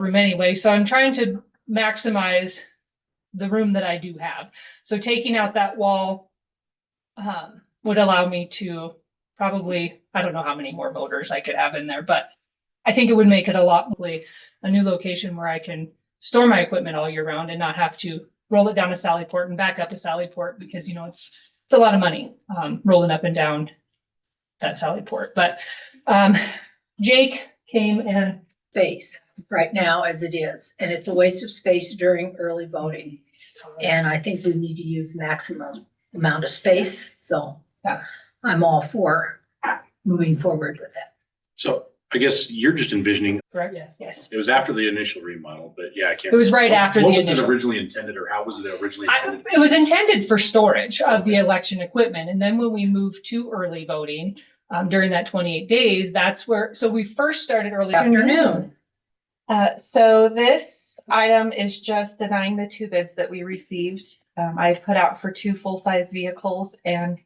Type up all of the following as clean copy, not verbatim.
room anyway. So I'm trying to maximize the room that I do have. So taking out that wall would allow me to probably, I don't know how many more motors I could have in there, but I think it would make it a lot more a new location where I can store my equipment all year round and not have to roll it down to Sallyport and back up to Sallyport because, you know, it's a lot of money rolling up and down that Sallyport. But Jake came and Space right now as it is, and it's a waste of space during early voting. And I think we need to use maximum amount of space. So yeah. I'm all for moving forward with that. So I guess you're just envisioning, correct? Yes. it was after the initial remodel, but yeah, I can't. It was right after the What was it initial. originally intended, or how was it originally intended? It was intended for storage of the election equipment. And then when we moved to early voting during that 28 days, that's where, so we first started early afternoon. So this item is just denying the 2 bids that we received. I put out for 2 full-size vehicles and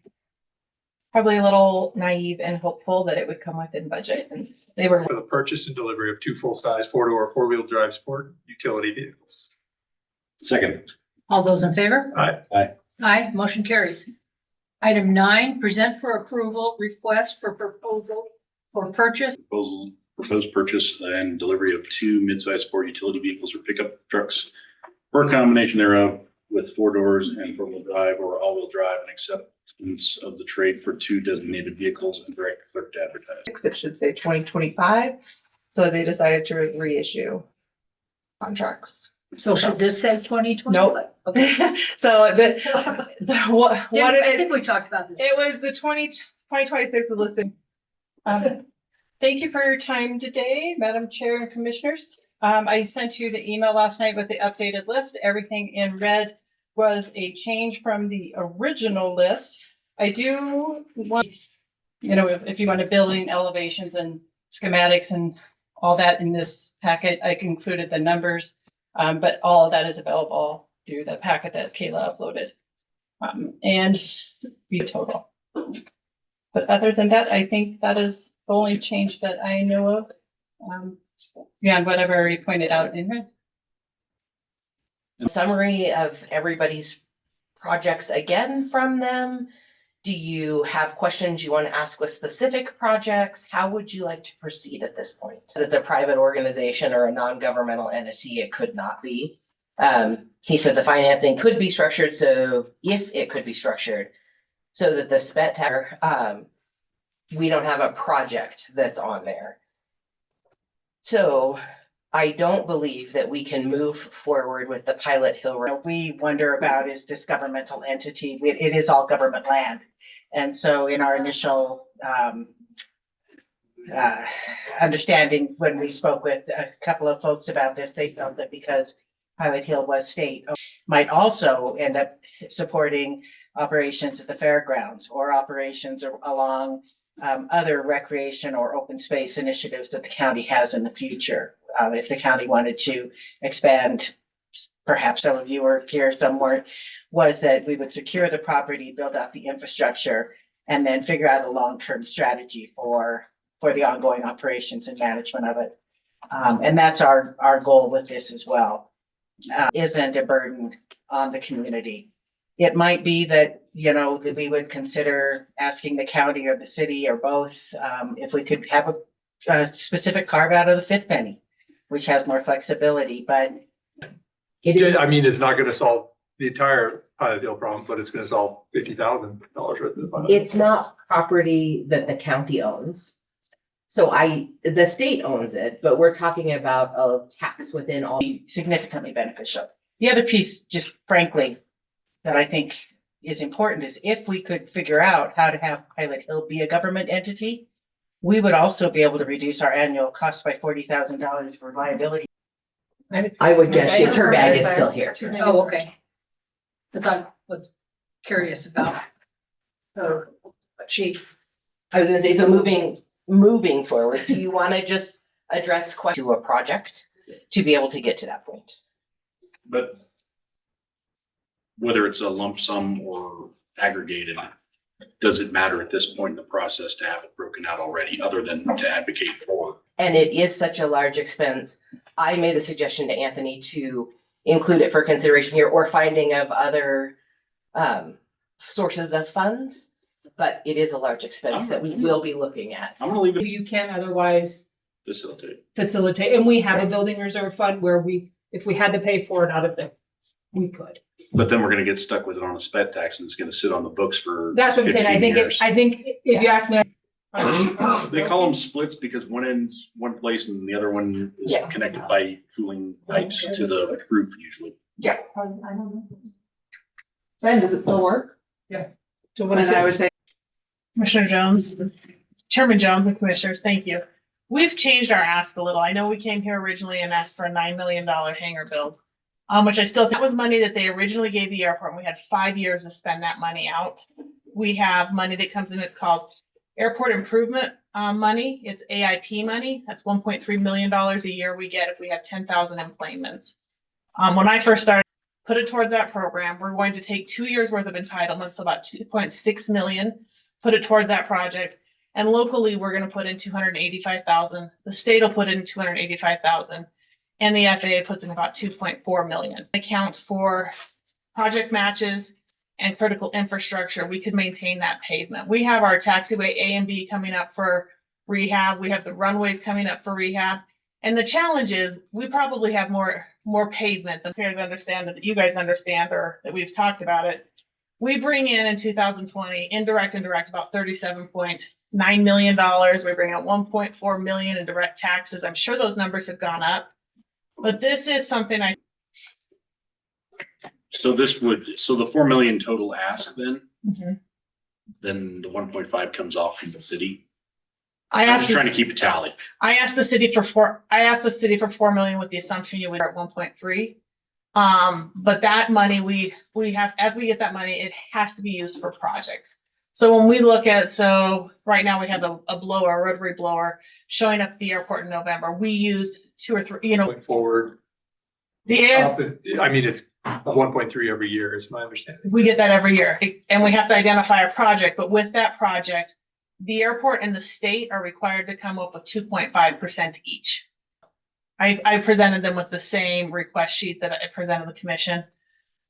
probably a little naive and hopeful that it would come within budget. And they were For the purchase and delivery of 2 full-size 4-door 4-wheel drive sport utility vehicles. Second. All those in favor? Aye. Aye, motion carries. Item 9, present for approval, request for proposal for purchase. Proposed purchase and delivery of 2 mid-size sport utility vehicles or pickup trucks, or a combination thereof, with 4 doors and 4-wheel drive or all-wheel drive, and acceptance of the trade for 2 designated vehicles, and direct the clerk to advertise. it should say 2025. So they decided to reissue contracts. So should this say 2020? Nope. Okay. So what I it is, think we talked about this. it was the 2026 was listed. Thank you for your time today, Madam Chair and Commissioners. I sent you the email last night with the updated list. Everything in red was a change from the original list. I do want, you know, if you want to building elevations and schematics and all that in this packet, I included the numbers, but all of that is available through the packet that Kayla uploaded. And be a total. But other than that, I think that is the only change that I know of. Beyond whatever I already pointed out in red. Summary of everybody's projects again from them. Do you have questions you want to ask with specific projects? How would you like to proceed at this point? It's a private organization or a non-governmental entity, it could not be. He said the financing could be structured, so if it could be structured so that the SPET tower, we don't have a project that's on there. So I don't believe that we can move forward with the Pilot Hill Road. We wonder about is this governmental entity. It is all government land. And so in our initial understanding, when we spoke with a couple of folks about this, they felt that because Pilot Hill was state, might also end up supporting operations at the fairgrounds or operations along other recreation or open space initiatives that the county has in the future. If the county wanted to expand, perhaps some of you were here somewhere, was that we would secure the property, build out the infrastructure, and then figure out a long-term strategy for the ongoing operations and management of it. And that's our goal with this as well. Isn't a burden on the community. It might be that, you know, that we would consider asking the county or the city or both, if we could have a specific carve out of the fifth penny, which has more flexibility, but I mean, it's not going to solve the entire Pilot Hill problem, but it's going to solve $50,000 worth of it. It's not property that the county owns. So the state owns it, but we're talking about a tax within all. Significantly beneficial. The other piece, just frankly, that I think is important is if we could figure out how to have Pilot Hill be a government entity, we would also be able to reduce our annual cost by $40,000 for liability. I would guess her bag is still here. Oh, okay. I was curious about her, but I was gonna say, so moving forward, do you want to just address to a project to be able to get to that point? But whether it's a lump sum or aggregated, does it matter at this point in the process to have it broken out already, other than to advocate for and it is such a large expense. I made the suggestion to Anthony to include it for consideration here or finding of other sources of funds. But it is a large expense that we will be looking at. I'm gonna leave it You can otherwise facilitate. and we have a building reserve fund where if we had to pay for it out of it, we could. But then we're gonna get stuck with it on a sped tax and it's gonna sit on the books for That's what I'm saying. 15 years. I think if you ask me. They call them splits because one end's one place and the other one is Yeah. connected by cooling pipes to the roof usually. Yeah. Ben, does it still work? So what And is I it? would say, Commissioner Jones, Chairman Jones and Commissioners, thank you. We've changed our ask a little. I know we came here originally and asked for a $9 million hangar build. Which I still think that was money that they originally gave the airport, and we had 5 years to spend that money out. We have money that comes in, it's called airport improvement money. It's AIP money. That's $1.3 million a year we get if we have 10,000 enplanements. When I first started, put it towards that program. We're going to take 2 years worth of entitlements, so about 2.6 million, put it towards that project. And locally, we're going to put in 285,000. The state will put in 285,000. And the FAA puts in about 2.4 million. Accounts for project matches and critical infrastructure. We could maintain that pavement. We have our taxiway A and B coming up for rehab. We have the runways coming up for rehab. And the challenge is we probably have more pavement than players understand, that you guys understand, or that we've talked about it. We bring in 2020, indirect and direct, about $37.9 million. We bring in 1.4 million in direct taxes. I'm sure those numbers have gone up. But this is something So the 4 million total ask then Mhm. the 1.5 comes off from the city. I I'm asked, just trying to keep a tally. I asked the city for 4 million with the assumption you would are at 1.3. But that money we have, as we get that money, it has to be used for projects. So when we look at, right now we have a blower, a rotary blower showing up at the airport in November. We used 2 or 3, Going forward, I mean, it's 1.3 every year is my understanding. we get that every year, and we have to identify a project, but with that project, the airport and the state are required to come up with 2.5% each. I presented them with the same request sheet that I presented the commission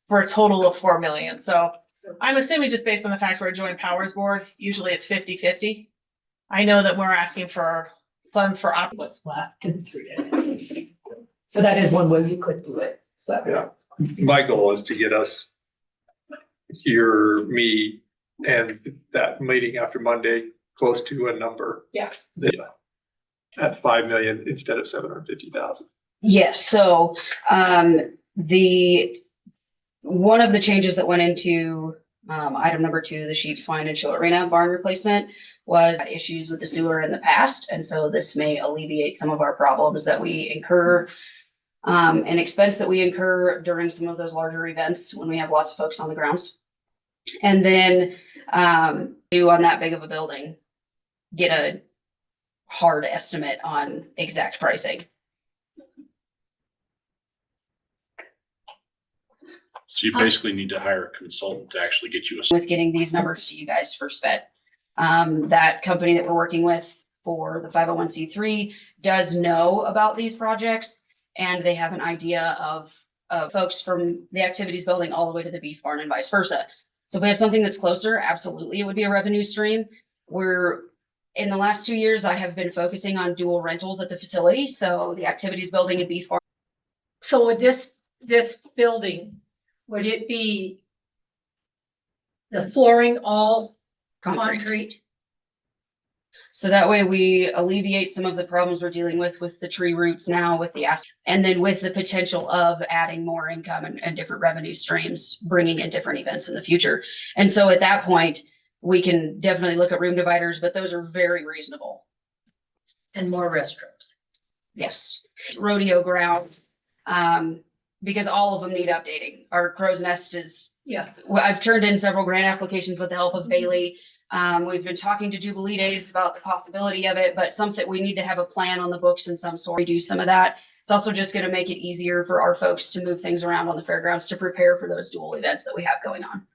for a total of 4 million. So I'm assuming just based on the fact we're a joint powers board, usually it's 50-50. I know that we're asking for funds for What's left in the 3 entities. So that is one way you could do it. So. Yeah. My goal is to get us here, me, and that meeting after Monday, close to a number. Yeah. At 5 million instead of 750,000. Yes, so one of the changes that went into item number 2, the sheep, swine, and show arena barn replacement, was issues with the sewer in the past. And so this may alleviate some of our problems that we incur, an expense that we incur during some of those larger events when we have lots of folks on the grounds. And then do on that big of a building, get a hard estimate on exact pricing. So you basically need to hire a consultant to actually get you With getting these numbers to you guys for SPED. That company that we're working with for the 501c3 does know about these projects, and they have an idea of folks from the activities building all the way to the beef barn and vice versa. So if we have something that's closer, absolutely, it would be a revenue stream. In the last 2 years, I have been focusing on dual rentals at the facility. So the activities building and beef farm. So with this building, would it be the flooring all concrete? So that way we alleviate some of the problems we're dealing with the tree roots now, with the and then with the potential of adding more income and different revenue streams, bringing in different events in the future. And so at that point, we can definitely look at room dividers, but those are very reasonable. And more restrooms. Yes. Rodeo ground, because all of them need updating. Our crow's nest is, I've turned in several grant applications with the help of Bailey. We've been talking to Jubilee Days about the possibility of it, but something we need to have a plan on the books in some sort. We do some of that. It's also just going to make it easier for our folks to move things around on the fairgrounds to prepare for those dual events that we have going on.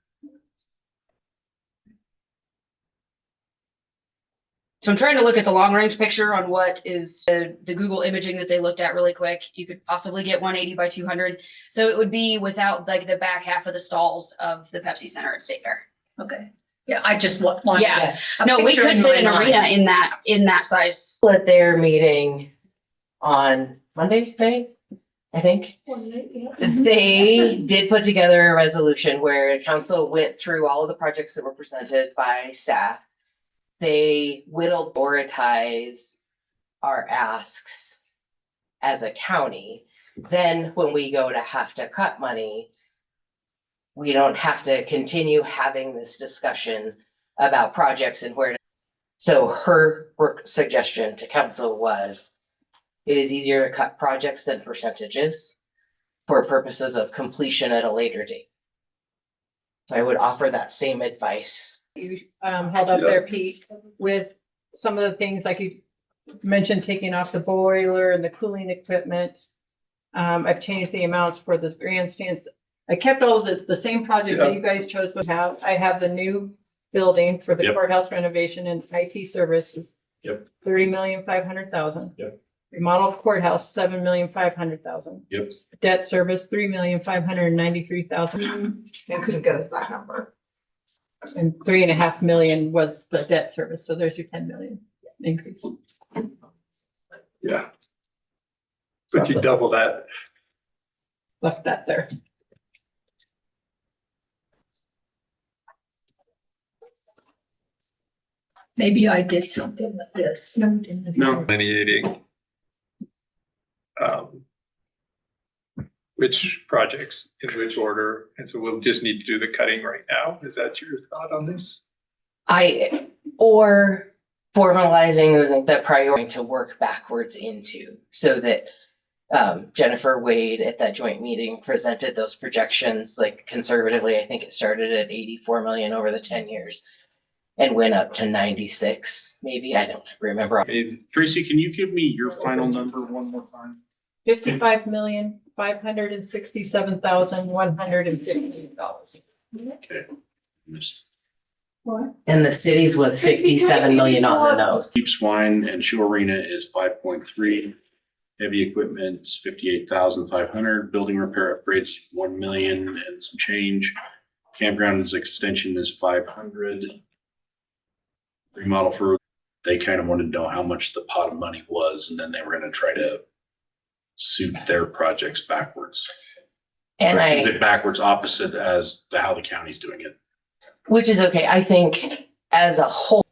So I'm trying to look at the long range picture on what is the Google imaging that they looked at really quick. You could possibly get 180 by 200. So it would be without like the back half of the stalls of the Pepsi Center at State Fair. Okay. Yeah, I just wanted Yeah. a No, we picture could in fit an my arena mind. in that size. At their meeting on Monday night, I think. They did put together a resolution where council went through all of the projects that were presented by staff. They whittled, prioritize our asks as a county. Then when we go to have to cut money, we don't have to continue having this discussion about projects and where to. So her work suggestion to council was, it is easier to cut projects than percentages for purposes of completion at a later date. So I would offer that same advice. You held up there, Pete, with some of the things like you mentioned, taking off the boiler and the cooling equipment. I've changed the amounts for the grandstands. I kept all the same projects that you guys chose to have. I have the new building for the Yep. courthouse renovation and IT services. Yep. 30,500,000. Yep. Remodel of courthouse, 7,500,000. Yep. Debt service, 3,593,000. And couldn't get us that number. And 3.5 million was the debt service. So there's your 10 million increase. Yeah. But you double that. Left that there. Maybe I did something with this. No, we didn't. No. Delineating which projects in which order, and so we'll just need to do the cutting right now. Is that your thought on this? Or formalizing the priority to work backwards into, so that Jennifer Wade at that joint meeting presented those projections, like conservatively, I think it started at 84 million over the 10 years and went up to 96, maybe, I don't remember. Tracy, can you give me your final number one more time? 55,567,115 dollars. Okay. Missed. And the cities was 57 million on the nose. Sheep swine and show arena is 5.3. Heavy equipment's 58,500. Building repair upgrades 1 million and some change. Campground's extension is 500. Remodel for, they kind of wanted to know how much the pot of money was, and then they were gonna try to suit their projects backwards. And Or keep it backwards opposite as to how the county's doing it. which is okay, I think as a whole.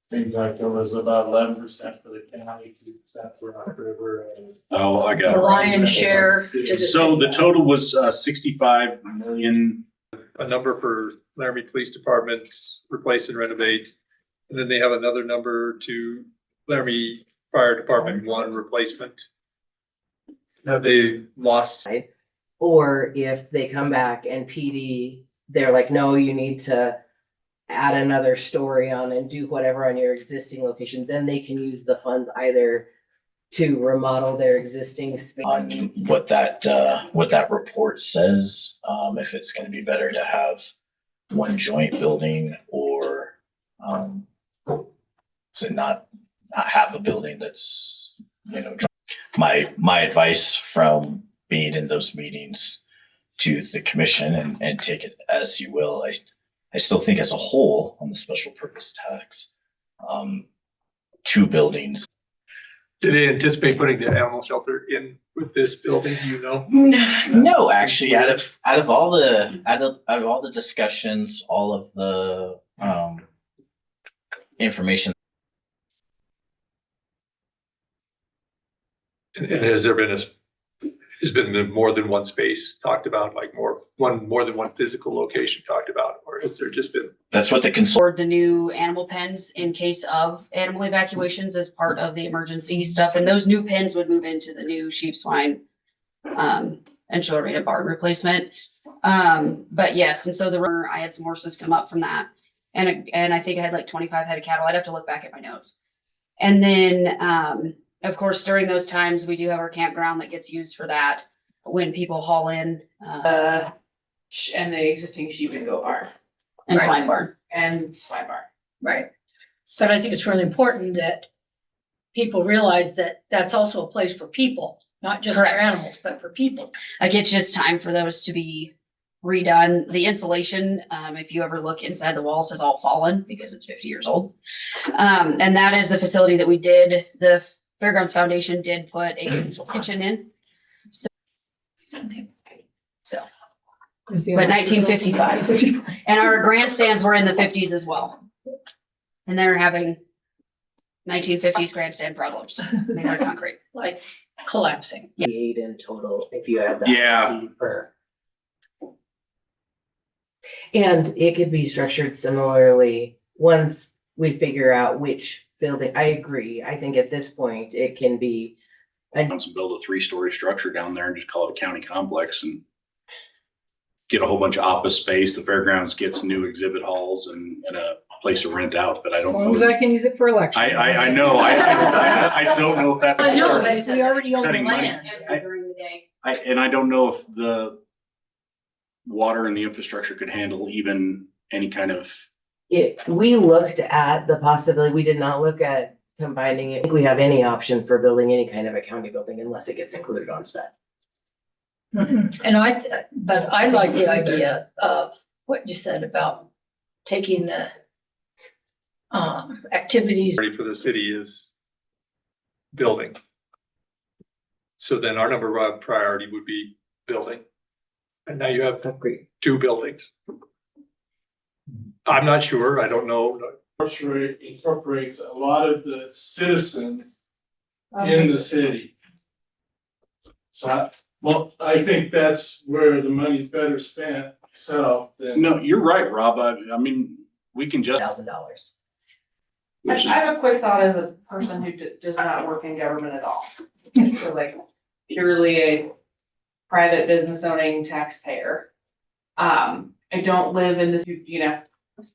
Seems like it was about 11% for the county, 2% for Rock River. Oh, I got The it. lion's share to the. So the total was 65 million. A number for Laramie Police Department, replace and renovate. And then they have another number to Laramie Fire Department 1 replacement. Have they lost? Or if they come back and PD, they're like, no, you need to add another story on and do whatever on your existing location, then they can use the funds either to remodel their existing space. On what that report says, if it's gonna be better to have one joint building or, so not have a building that's, my advice from being in those meetings to the commission and take it as you will. I still think as a whole on the special purpose tax, 2 buildings. Do they anticipate putting the animal shelter in with this building, you know? No, actually, out of all the discussions, all of the information. And has there been has been more than one space talked about, like more than one physical location talked about, or has there just been? That's what the concern. For the new animal pens in case of animal evacuations as part of the emergency stuff. And those new pens would move into the new sheep, swine, and show arena barn replacement. But yes, and so I had some horses come up from that. And I think I had like 25 head of cattle. I'd have to look back at my notes. And then, of course, during those times, we do have our campground that gets used for that when people haul in, And the existing sheep and goat barn. and Right. swine barn. and slide bar. Right. But I think it's really important that people realize that that's also a place for people, not just for Correct. animals, but for people. Like it's just time for those to be redone. The insulation, if you ever look inside the walls, has all fallen because it's 50 years old. And that is the facility that we did, the Fairgrounds Foundation did put a kitchen in. So, but 1955. And our grandstands were in the 50s as well. And they're having 1950s grandstand problems. They are concrete. Like collapsing. 8 in total, if you add that. Yeah. Per. And it could be structured similarly, once we figure out which building, I agree, I think at this point, it can be. Build a 3-story structure down there and just call it a county complex and get a whole bunch of office space. The fairgrounds gets new exhibit halls and a place to rent out, but I As don't long as know. I can use it for election. I know, I don't know if that's. I know, but if we already own the Cutting money. land. During the day. And I don't know if the water and the infrastructure could handle even any kind of, We looked at the possibility, we did not look at combining it. I think we have any option for building any kind of a county building unless it gets included on spec. And but I like the idea of what you said about taking the activities. Priority for the city is building. So then our number one priority would be building. And now you have Agreed. 2 buildings. I'm not sure, I don't know. Incorporates a lot of the citizens in the city. So I think that's where the money's better spent, so than. no, you're right, Rob. I mean, we can just. $1,000. I Which is- have a quick thought as a person who does not work in government at all. So like purely a private business owning taxpayer. I don't live in this,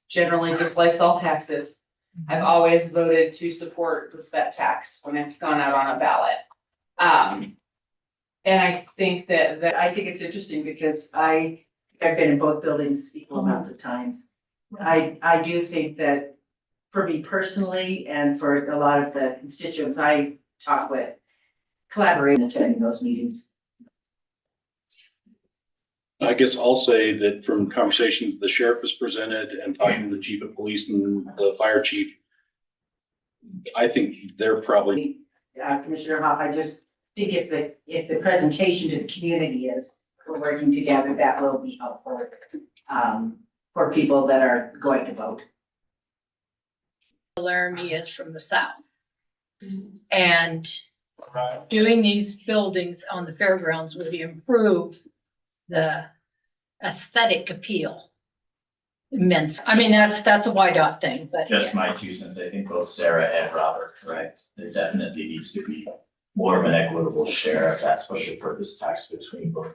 generally dislikes all taxes. I've always voted to support the spet tax when it's gone out on a ballot. And I think that I think it's interesting because I've been in both buildings equal amounts of times. I do think that for me personally and for a lot of the constituents I talk with, collaborating and attending those meetings. I guess I'll say that from conversations the sheriff has presented and talking to the chief of police and the fire chief, I think they're probably. Commissioner Hoff, I just think if the presentation to the community is we're working together, that will be helpful for people that are going to vote. Laramie is from the south. And doing these buildings on the fairgrounds would improve the aesthetic appeal immense. I mean, that's a YDOT thing, but. Just my 2 cents, I think both Sarah and Robert, correct? There definitely needs to be more of an equitable share of that special purpose tax between both.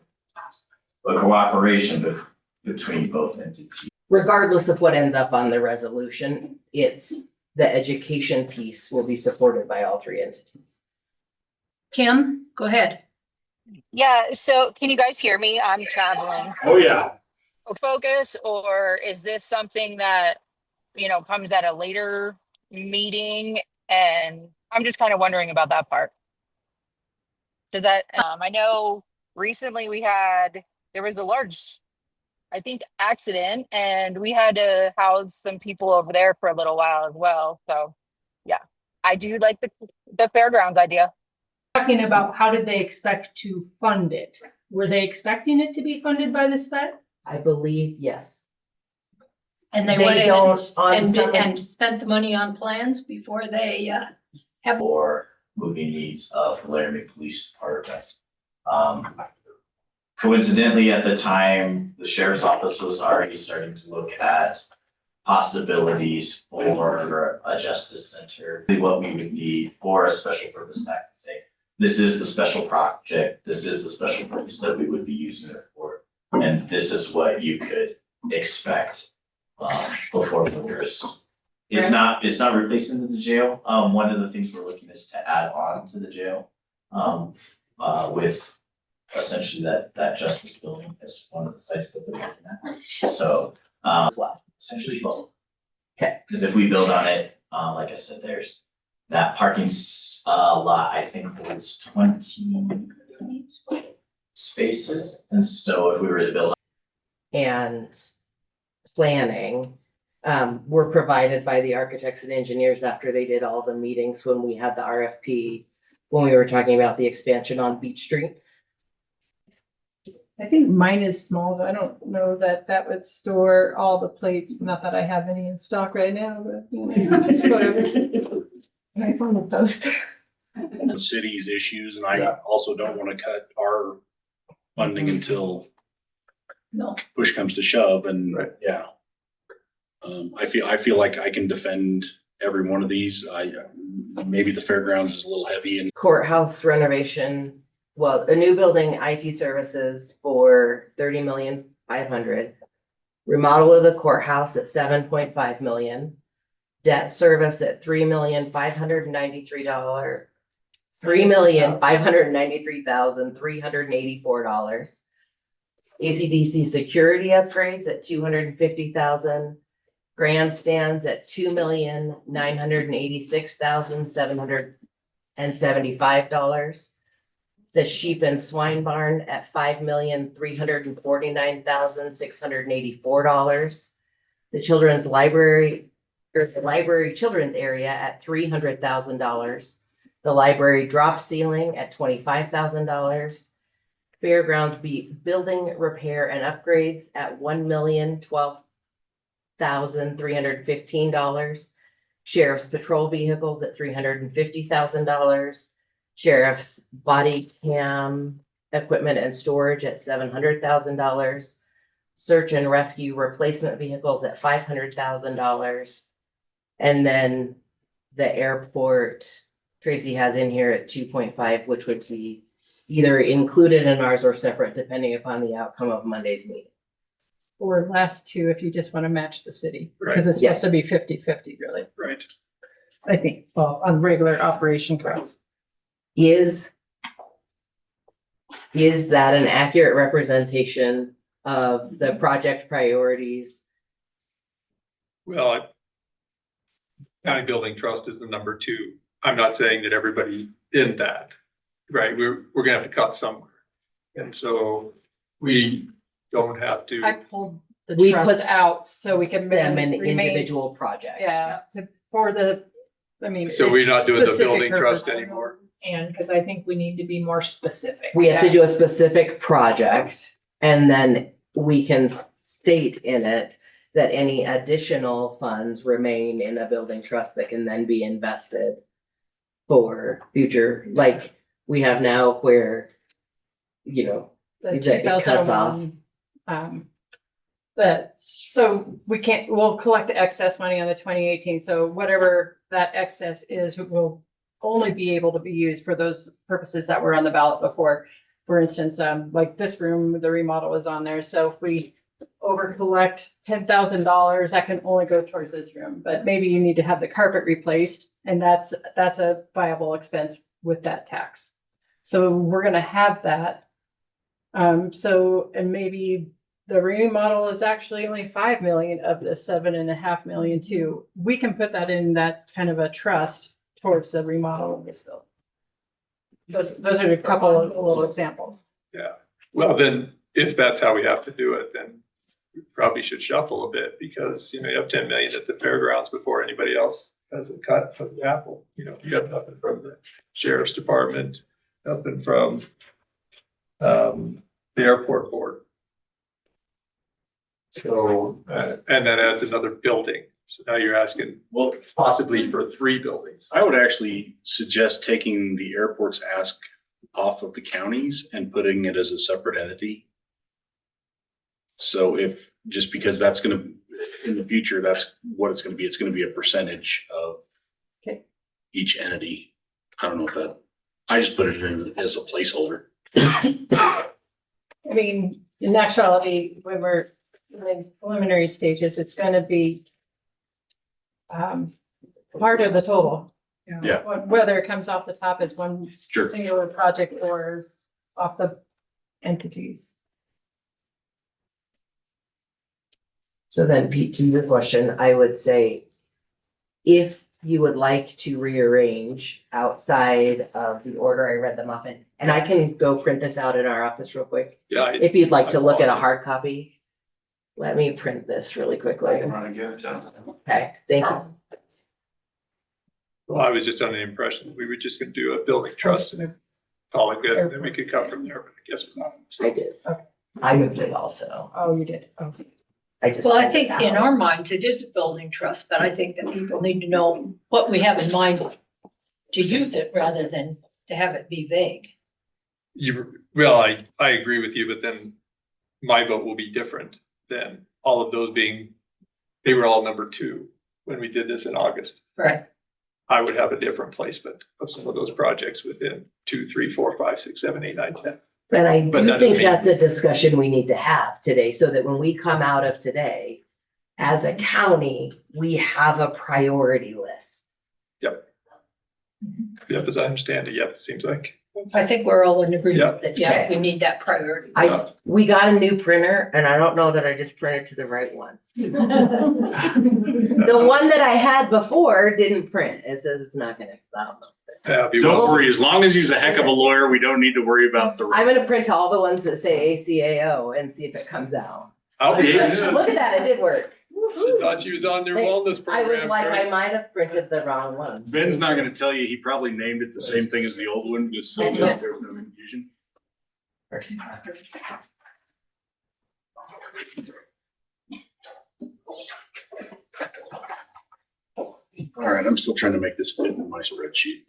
A cooperation between both entities. Regardless of what ends up on the resolution, the education piece will be supported by all 3 entities. Kim, go ahead. Yeah, so can you guys hear me? I'm traveling. Oh, yeah. Focus, or is this something that, comes at a later meeting? And I'm just kind of wondering about that part. Does that, I know recently there was a large, I think, accident, and we had to house some people over there for a little while as well. So yeah, I do like the fairgrounds idea. Talking about how did they expect to fund it? Were they expecting it to be funded by the SPET? I believe, yes. And they went in don't on some. and spent the money on plans before they, Or moving needs of Laramie Police Department. Coincidentally, at the time, the sheriff's office was already starting to look at possibilities for a justice center. What we would need for a special purpose tax to say, this is the special project, this is the special purpose that we would be using it for. And this is what you could expect before winter's. It's not replacing the jail. One of the things we're looking is to add on to the jail with essentially that justice building as one of the sites that we're looking at. So essentially both. Because if we build on it, like I said, there's that parking lot, I think holds 20 spaces. And so if we were to build, And planning were provided by the architects and engineers after they did all the meetings when we had the RFP, when we were talking about the expansion on Beach Street. I think mine is small, but I don't know that that would store all the plates. Not that I have any in stock right now, but you know, whatever. Nice on the poster. The city's issues, and I also don't want to cut our funding until No. push comes to shove, and Right. yeah. I feel like I can defend every one of these. Maybe the fairgrounds is a little heavy and Courthouse renovation, well, a new building, IT services for 30,500,000. Remodel of the courthouse at 7.5 million. Debt service at $3,593,000. $3,593,384. ACDC security upgrades at 250,000. Grandstands at $2,986,775. The sheep and swine barn at $5,349,684. The children's library, or the library children's area at $300,000. The library drop ceiling at $25,000. Fairgrounds building repair and upgrades at $1,012,315. Sheriff's patrol vehicles at $350,000. Sheriff's body cam equipment and storage at $700,000. Search and rescue replacement vehicles at $500,000. And then the airport, Tracy has in here at 2.5, which would be either included in ours or separate, depending upon the outcome of Monday's meeting. Or last two, if you just want to match the city, Right. because it's supposed to be 50-50, really, right. I think, well, on regular operation costs. Is that an accurate representation of the project priorities? Well, county building trust is the number 2. I'm not saying that everybody in that, right? We're gonna have to cut somewhere. And so we don't have I to, pulled the We trust put out so we can. Them in remain- individual projects. Yeah, for the, I mean. so we're it's not doing the specific building trust purposes. anymore. And because I think we need to be more specific. We have to do a specific project and then we can state in it that any additional funds remain in a building trust that can then be invested for future, like we have now where, you know, The that it cuts off. 2001, so we'll collect the excess money on the 2018, so whatever that excess is, will only be able to be used for those purposes that were on the ballot before. For instance, like this room, the remodel is on there, so if we over collect $10,000, that can only go towards this room, but maybe you need to have the carpet replaced, and that's a viable expense with that tax. So we're gonna have that. And maybe the remodel is actually only 5 million of the 7.5 million too. We can put that in that kind of a trust towards the remodel of this building. Those are a couple of little examples. Yeah, well, then, if that's how we have to do it, then we probably should shuffle a bit, because, you have 10 million at the fairgrounds before anybody else has a cut from the apple. You have nothing from the sheriff's department, nothing from the airport board. So, and that adds another building. So now you're asking, well, possibly for 3 buildings. I would actually suggest taking the airport's ask off of the counties and putting it as a separate entity. So just because that's gonna, in the future, that's what it's gonna be. It's gonna be a percentage of each entity. I don't know if I just put it in as a placeholder. I mean, in actuality, when we're in these preliminary stages, it's gonna be part of the total. Yeah. Whether it comes off the top as one Sure. singular project or is off the entities. So then Pete, to your question, I would say if you would like to rearrange outside of the order I read them off in, and I can go print this out in our office real quick. Yeah. If you'd like to look at a I- hard copy, let me print this really quickly. Run and get it done. Okay, thank you. Well, I was just under the impression that we were just gonna do a building trust and then call it good, and then we could come from there, but I guess we're not. I did. I moved it also. Oh, you did. Okay. I just. Well, I pulled it think in out. our minds, it is a building trust, but I think that people need to know what we have in mind to use it rather than to have it be vague. I agree with you, but then my vote will be different than all of those being, they were all number 2 when we did this in August. Right. I would have a different placement of some of those projects within 2, 3, 4, 5, 6, 7, 8, 9, 10. But I But do that doesn't think mean- that's a discussion we need to have today, so that when we come out of today, as a county, we have a priority list. Yep, as I understand it, yep, seems like. I think we're all in Yeah. agreement that, yeah, Okay. we need that priority. We got a new printer, and I don't know that I just printed to the right one. The one that I had before didn't print. It says it's not gonna. I don't know. Yeah, be Don't well. worry, as long as he's a heck of a lawyer, we don't need to worry about the. I'm gonna print all the ones that say ACAO and see if it comes out. I'll be, Look at that, it did work. she thought she was on their wellness I program. was like, Kurt. I might have printed the wrong ones. Ben's not gonna tell you, he probably named it the same thing as the old one, just so that there's no confusion. All right, I'm still trying to make this fit in my spreadsheet.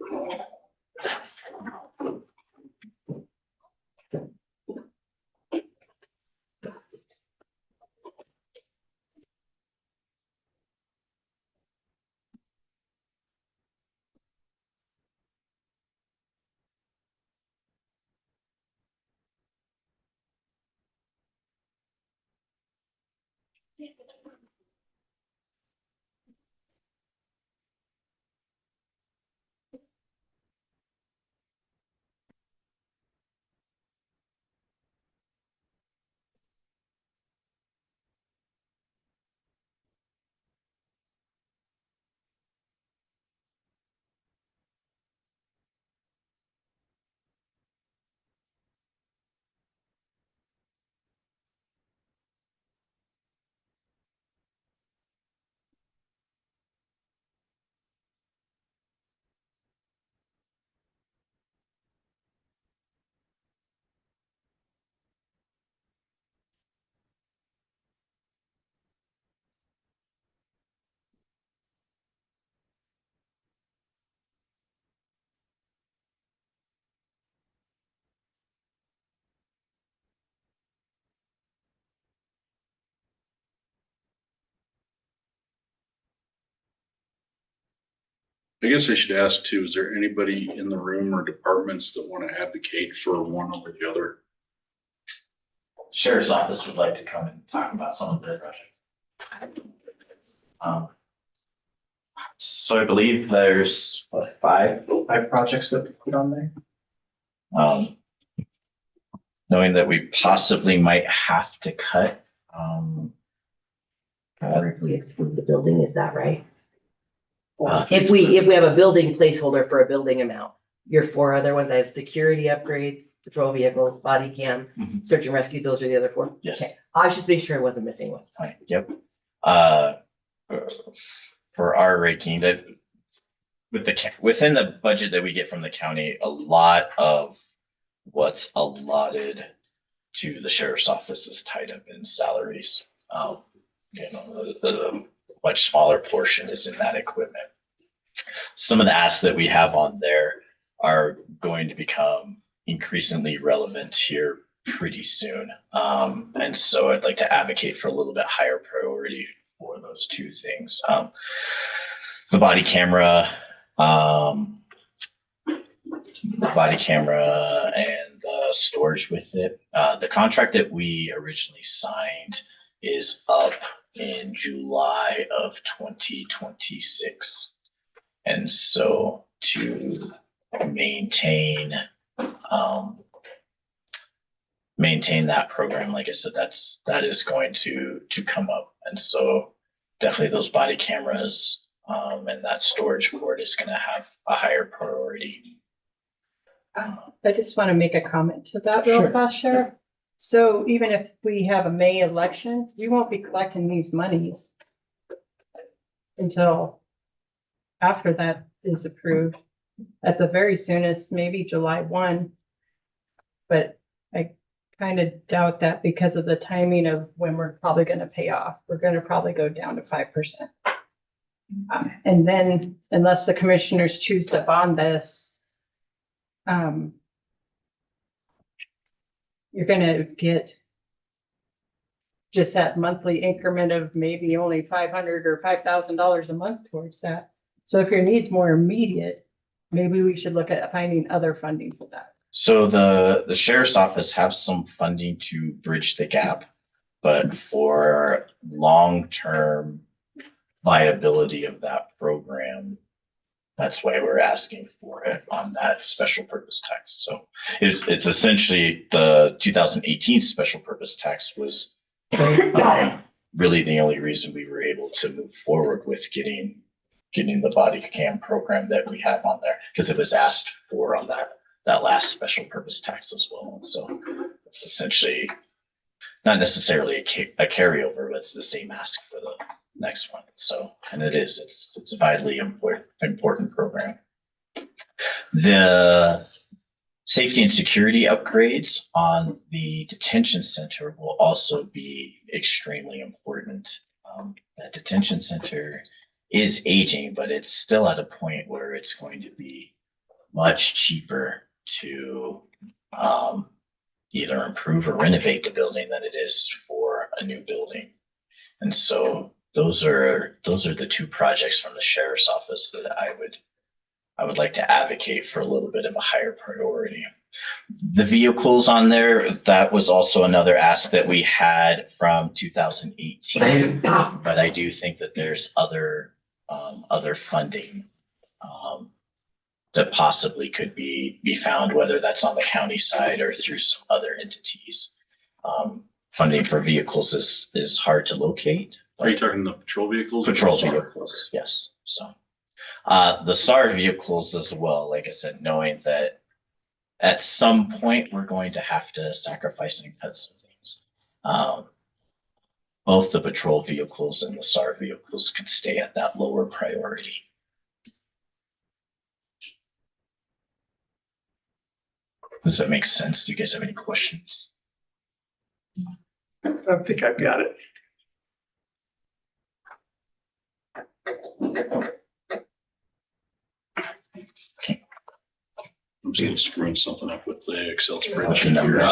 I guess I should ask too, is there anybody in the room or departments that want to advocate for one over the other? Sheriff's office would like to come and talk about some of their projects. So I believe there's five projects that we put on there. Knowing that we possibly might have to cut, Or if we exclude the building, is that right? If we have a building placeholder for a building amount, your 4 other ones, I have security upgrades, patrol vehicles, body cam, Mhm. search and rescue, those are the other 4? yes. Okay, I was just making sure I wasn't missing one. Right, yep. For our ranking, that with within the budget that we get from the county, a lot of what's allotted to the sheriff's office is tied up in salaries. The much smaller portion is in that equipment. Some of the asks that we have on there are going to become increasingly relevant here pretty soon. And so I'd like to advocate for a little bit higher priority for those 2 things. The body camera, and storage with it. The contract that we originally signed is up in July of 2026. And so to maintain that program, like I said, that is going to come up. And so definitely those body cameras And that storage board is gonna have a higher priority. I just want to make a comment to that real Sure. fast, Sheriff. So even if we have a May election, we won't be collecting these monies until after that is approved. At the very soonest, maybe July 1. But I kind of doubt that because of the timing of when we're probably going to pay off. We're going to probably go down to 5%. And then unless the commissioners choose to bond this, you're gonna get just that monthly increment of maybe only $500 or $5,000 a month towards that. So if your need's more immediate, maybe we should look at finding other funding for that. So the sheriff's office have some funding to bridge the gap, but for long-term viability of that program, that's why we're asking for it on that special purpose tax. So it's essentially the 2018 special purpose tax was really the only reason we were able to move forward with getting the body cam program that we have on there, because it was asked for on that last special purpose tax as well. And so it's essentially not necessarily a carryover, but it's the same ask for the next one. So, and it's a vitally important program. The safety and security upgrades on the detention center will also be extremely important. That detention center is aging, but it's still at a point where it's going to be much cheaper to either improve or renovate the building than it is for a new building. And so those are the two projects from the sheriff's office that I would like to advocate for a little bit of a higher priority. The vehicles on there, that was also another ask that we had from 2018, but I do think that there's other funding that possibly could be found, whether that's on the county side or through some other entities. Funding for vehicles is hard to locate. Are you talking the patrol vehicles? Patrol vehicles, yes. So the SAR vehicles as well, like I said, knowing that at some point we're going to have to sacrifice and cut some things. Both the patrol vehicles and the SAR vehicles can stay at that lower priority. Does that make sense? Do you guys have any questions? I think I've got it. I'm just gonna screw something up with the Excel Okay, spreadsheet. numbers.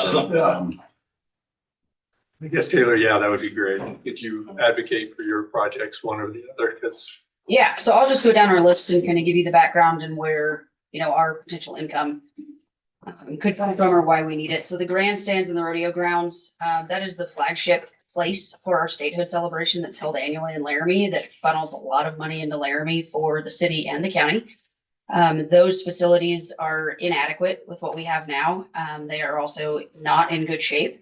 I guess Taylor, yeah, that would be great. If you advocate for your projects, one or the other, because Yeah, so I'll just go down our list and kind of give you the background and where, our potential income could come from or why we need it. So the grandstands and the rodeo grounds, that is the flagship place for our statehood celebration that's held annually in Laramie that funnels a lot of money into Laramie for the city and the county. Those facilities are inadequate with what we have now. They are also not in good shape.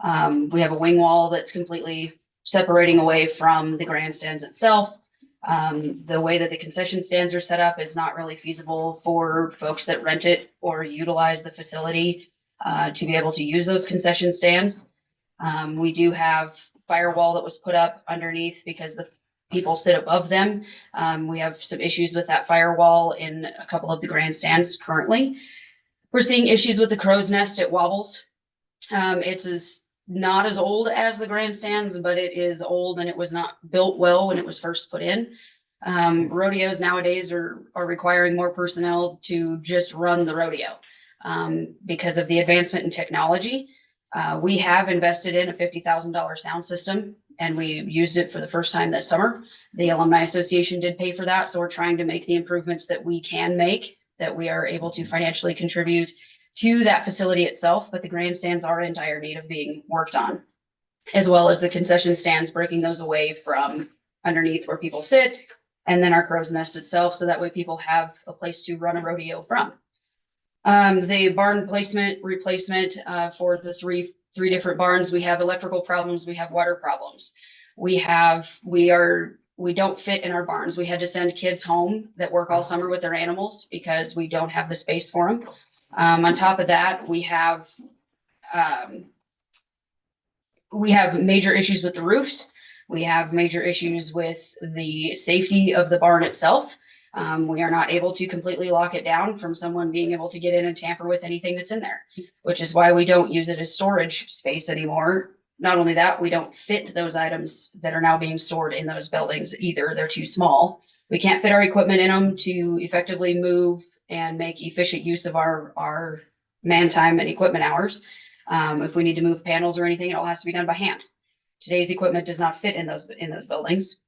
We have a wing wall that's completely separating away from the grandstands itself. The way that the concession stands are set up is not really feasible for folks that rent it or utilize the facility to be able to use those concession stands. We do have firewall that was put up underneath because the people sit above them. We have some issues with that firewall in a couple of the grandstands currently. We're seeing issues with the crow's nest. It wobbles. It's not as old as the grandstands, but it is old and it was not built well when it was first put in. Rodeos nowadays are requiring more personnel to just run the rodeo because of the advancement in technology. We have invested in a $50,000 sound system and we used it for the first time this summer. The Alumni Association did pay for that. So we're trying to make the improvements that we can make, that we are able to financially contribute to that facility itself, but the grandstands are in dire need of being worked on, as well as the concession stands, breaking those away from underneath where people sit, and then our crow's nest itself, so that way people have a place to run a rodeo from. The barn replacement for the three different barns, we have electrical problems, we have water problems. We are we don't fit in our barns. We had to send kids home that work all summer with their animals because we don't have the space for them. On top of that, we have major issues with the roofs. We have major issues with the safety of the barn itself. We are not able to completely lock it down from someone being able to get in and tamper with anything that's in there, which is why we don't use it as storage space anymore. Not only that, we don't fit those items that are now being stored in those buildings either. They're too small. We can't fit our equipment in them to effectively move and make efficient use of our man time and equipment hours. If we need to move panels or anything, it all has to be done by hand. Today's equipment does not fit in those buildings.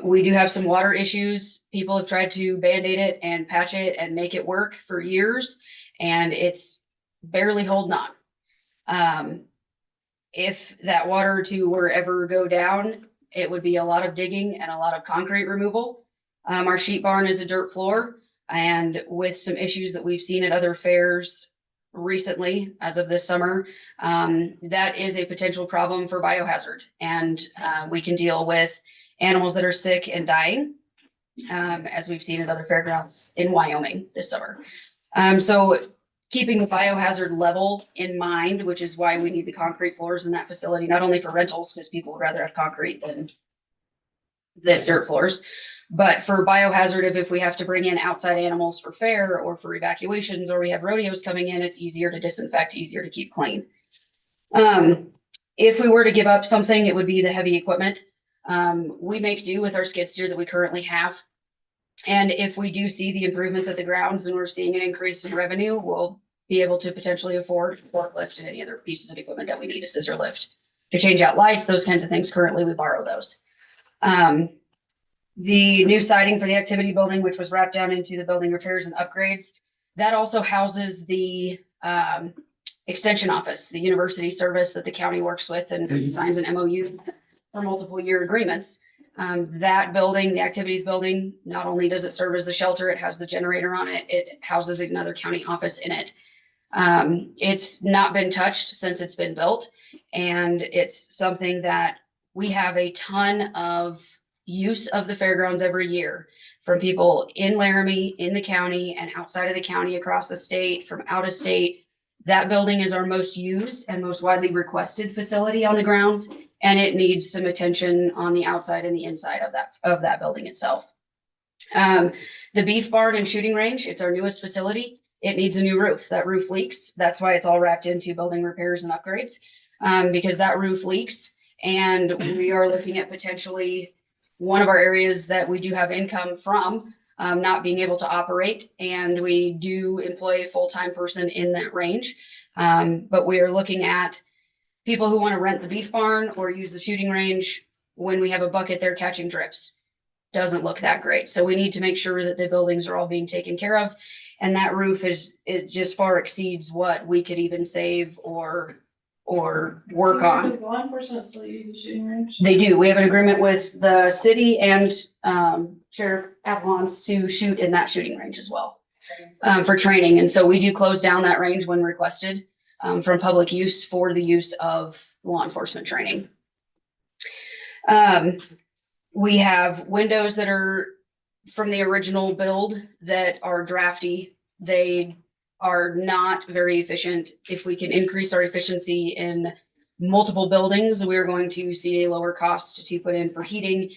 We do have some water issues. People have tried to Band-Aid it and patch it and make it work for years, and it's barely holding on. If that water were ever go down, it would be a lot of digging and a lot of concrete removal. Our sheep barn is a dirt floor, and with some issues that we've seen at other fairs recently, as of this summer, that is a potential problem for biohazard. And we can deal with animals that are sick and dying, as we've seen at other fairgrounds in Wyoming this summer. So keeping the biohazard level in mind, which is why we need the concrete floors in that facility, not only for rentals, because people would rather have concrete than dirt floors, but for biohazard, if we have to bring in outside animals for fair or for evacuations, or we have rodeos coming in, it's easier to disinfect, easier to keep clean. If we were to give up something, it would be the heavy equipment. We make do with our skid steer that we currently have. And if we do see the improvements at the grounds and we're seeing an increase in revenue, we'll be able to potentially afford a forklift and any other pieces of equipment that we need, a scissor lift to change out lights, those kinds of things. Currently, we borrow those. The new siding for the activity building, which was wrapped down into the building repairs and upgrades, that also houses the extension office, the university service that the county works with and signs an MOU for multiple year agreements. That building, the activities building, not only does it serve as the shelter, it has the generator on it, it houses another county office in it. It's not been touched since it's been built, and it's something that we have a ton of use of the fairgrounds every year from people in Laramie, in the county, and outside of the county, across the state, from out of state. That building is our most used and most widely requested facility on the grounds, and it needs some attention on the outside and the inside of that building itself. The beef barn and shooting range, it's our newest facility. It needs a new roof. That roof leaks. That's why it's all wrapped into building repairs and upgrades, because that roof leaks, and we are looking at potentially one of our areas that we do have income from not being able to operate, and we do employ a full-time person in that range. But we are looking at people who want to rent the beef barn or use the shooting range when we have a bucket there catching drips. Doesn't look that great. So we need to make sure that the buildings are all being taken care of. And that roof it just far exceeds what we could even save or work on. Does law enforcement still use the shooting range? They do. We have an agreement with the city and Sheriff Avalon's to shoot in that shooting range as well for training. And so we do close down that range when requested from public use for the use of law enforcement training. We have windows that are from the original build that are drafty. They are not very efficient. If we can increase our efficiency in multiple buildings, we're going to see a lower cost to put in for heating.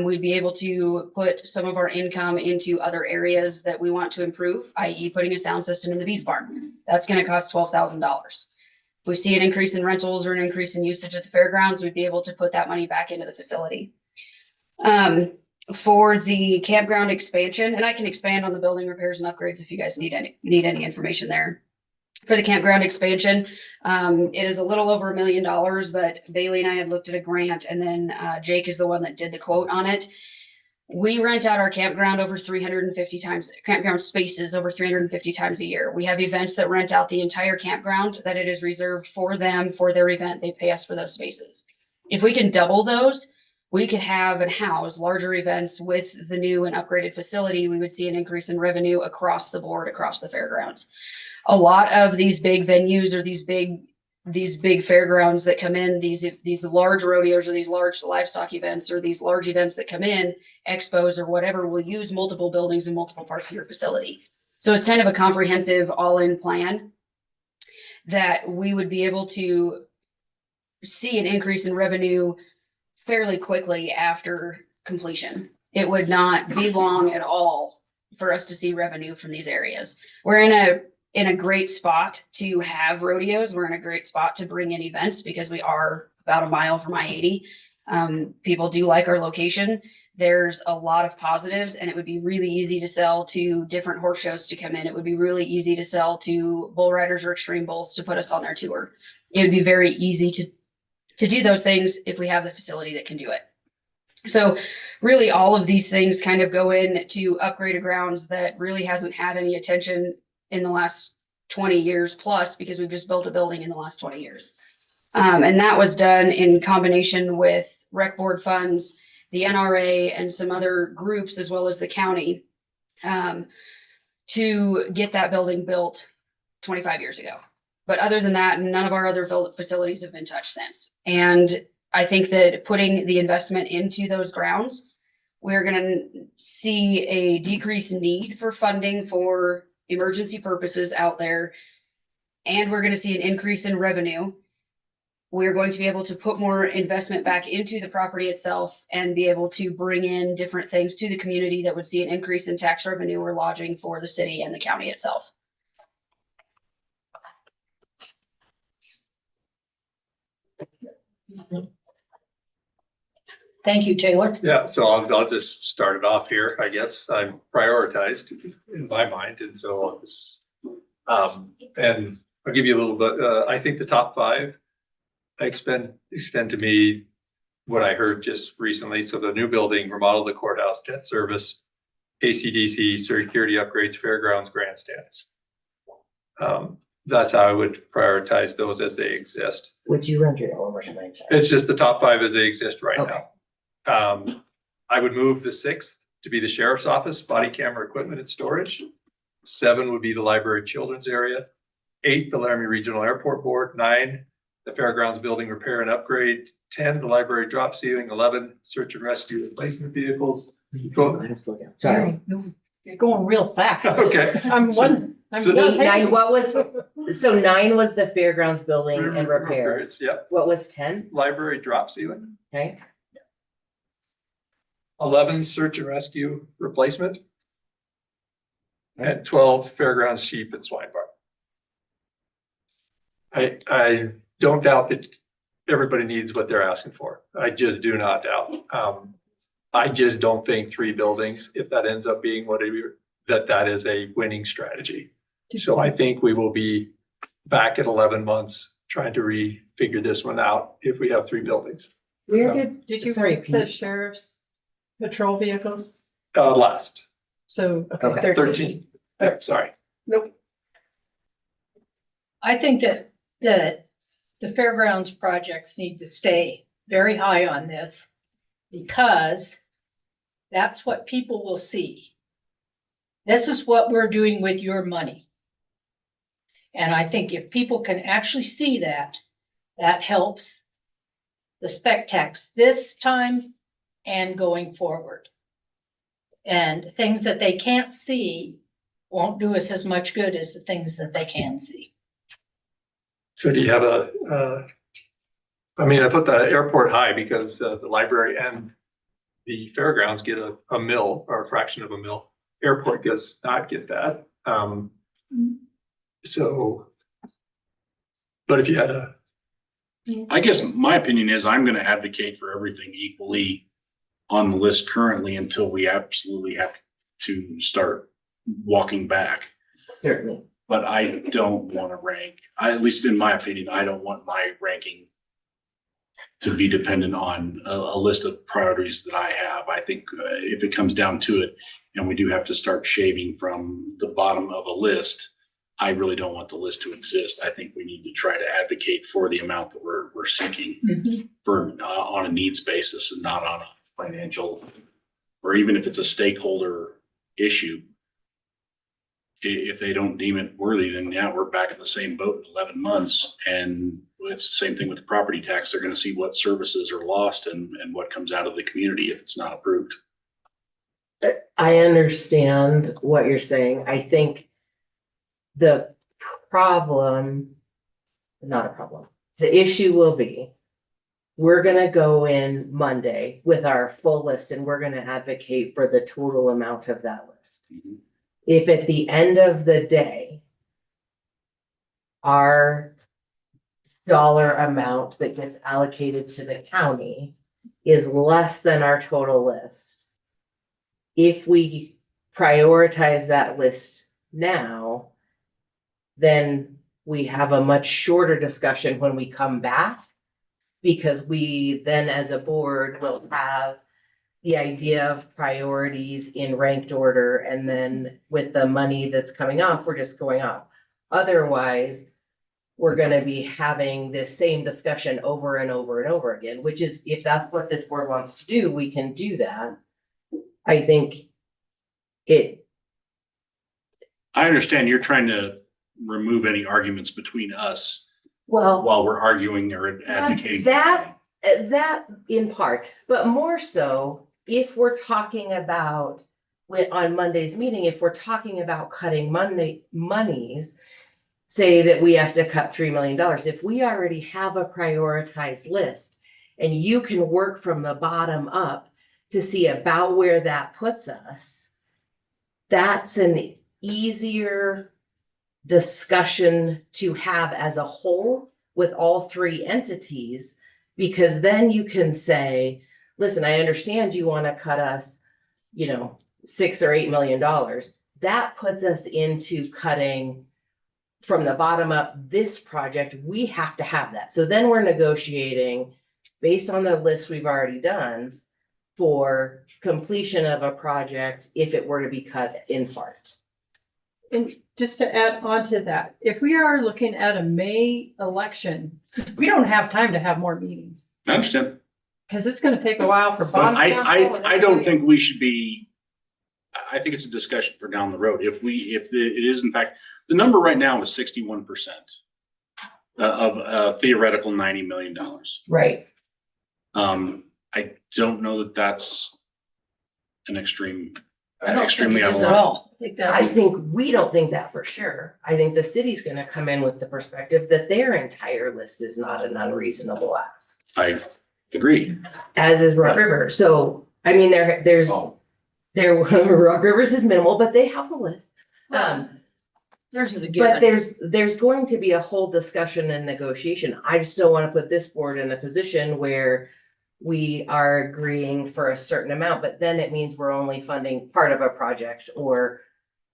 We'd be able to put some of our income into other areas that we want to improve, i.e. putting a sound system in the beef barn. That's going to cost $12,000. If we see an increase in rentals or an increase in usage at the fairgrounds, we'd be able to put that money back into the facility. For the campground expansion, and I can expand on the building repairs and upgrades if you guys need any information there. For the campground expansion, it is a little over $1 million, but Bailey and I had looked at a grant, and then Jake is the one that did the quote on it. We rent out our campground over 350 times, campground spaces over 350 times a year. We have events that rent out the entire campground, that it is reserved for them, for their event. They pay us for those spaces. If we can double those, we could have and house larger events with the new and upgraded facility. We would see an increase in revenue across the board, across the fairgrounds. A lot of these big venues or these big these big fairgrounds that come in, these large rodeos or these large livestock events or these large events that come in, expos or whatever, will use multiple buildings in multiple parts of your facility. So it's kind of a comprehensive all-in plan that we would be able to see an increase in revenue fairly quickly after completion. It would not be long at all for us to see revenue from these areas. We're in a great spot to have rodeos. We're in a great spot to bring in events because we are about a mile from I-80. People do like our location. There's a lot of positives, and it would be really easy to sell to different horse shows to come in. It would be really easy to sell to bull riders or extreme bulls to put us on their tour. It would be very easy to do those things if we have the facility that can do it. So really all of these things kind of go in to upgrade a grounds that really hasn't had any attention in the last 20 years plus, because we've just built a building in the last 20 years. And that was done in combination with rec board funds, the NRA, and some other groups, as well as the county, to get that building built 25 years ago. But other than that, none of our other facilities have been touched since. And I think that putting the investment into those grounds, we're going to see a decreased need for funding for emergency purposes out there. And we're going to see an increase in revenue. We're going to be able to put more investment back into the property itself and be able to bring in different things to the community that would see an increase in tax revenue or lodging for the city and the county itself. Thank you, Taylor. Yeah, so I'll just start it off here. I guess I'm prioritized in my mind, and so I'll just, and I'll give you a little bit, I think the top five extend to me what I heard just recently. So the new building, remodel the courthouse, debt service, ACDC, security upgrades, fairgrounds, grandstands. That's how I would prioritize those as they exist. Would you run through that one more time? It's just the top five as they exist right Okay. now. I would move the sixth to be the sheriff's office, body camera equipment and storage. 7 would be the library children's area. 8, the Laramie Regional Airport Board. 9, the fairgrounds building repair and upgrade. 10, the library drop ceiling. 11, search and rescue replacement vehicles. 12 Sorry. You're going real fast. Okay. I'm one. I'm So- one. 9, what was, so 9 was the fairgrounds building and repair. Repairs, Yep, What was 10? library drop ceiling. Okay. 11, search and rescue replacement. And 12, fairgrounds sheep and swine barn. I don't doubt that everybody needs what they're asking for. I just do not doubt. I just don't think 3 buildings, if that ends up being what that is a winning strategy. So I think we will be back at 11 months trying to refigure this one out if we have 3 buildings. Where did you Sorry, put the Pete. sheriff's patrol vehicles? Last, So, Okay. okay, 13. Sorry. Nope. I think that the fairgrounds projects need to stay very high on this because that's what people will see. This is what we're doing with your money. And I think if people can actually see that, that helps the spec tax this time and going forward. And things that they can't see won't do us as much good as the things that they can see. So do you have I mean, I put the airport high because the library and the fairgrounds get a mil or a fraction of a mil. Airport does not get that. So, but if you had I guess my opinion is I'm gonna advocate for everything equally on the list currently until we absolutely have to start walking back. Certainly. But I don't want to rank, at least in my opinion, I don't want my ranking to be dependent on a list of priorities that I have. I think if it comes down to it and we do have to start shaving from the bottom of a list, I really don't want the list to exist. I think we need to try to advocate for the amount that we're seeking for on a needs basis and not on a financial, or even if it's a stakeholder issue. If they don't deem it worthy, then yeah, we're back in the same boat in 11 months and It's the same thing with the property tax. They're gonna see what services are lost and what comes out of the community if it's not approved. I understand what you're saying. I think the problem, not a problem, the issue will be, we're gonna go in Monday with our full list and we're gonna advocate for the total amount of that list. Mhm. If at the end of the day, our dollar amount that gets allocated to the county is less than our total list, if we prioritize that list now, then we have a much shorter discussion when we come back. Because we then as a board will have the idea of priorities in ranked order, and then with the money that's coming off, we're just going off. Otherwise, we're gonna be having this same discussion over and over and over again, which is, if that's what this board wants to do, we can do that. I think I understand you're trying to remove any arguments between us well, while we're arguing or advocating. that in part, but more so, if we're talking about, on Monday's meeting, if we're talking about cutting monies, say that we have to cut $3 million, if we already have a prioritized list and you can work from the bottom up to see about where that puts us, that's an easier discussion to have as a whole with all three entities, because then you can say, listen, I understand you want to cut us, $6 or $8 million. That puts us into cutting from the bottom up this project. We have to have that. So then we're negotiating based on the list we've already done for completion of a project if it were to be cut in part. And just to add on to that, if we are looking at a May election, we don't have time to have more meetings. I understand. Because it's gonna take a while for But bond council. I don't think we should be, I think it's a discussion for down the road. If it is in fact, the number right now is 61% of a theoretical $90 million. Right. I don't know that that's an extremely I don't think out it of is at line. all. I think I that's, think we don't think that for sure. I think the city's gonna come in with the perspective that their entire list is not an unreasonable ask, I agree. as is Rock River. So, I mean, Rock Rivers is minimal, but they have a list. theirs is a But given. there's going to be a whole discussion and negotiation. I just don't want to put this board in a position where we are agreeing for a certain amount, but then it means we're only funding part of a project, or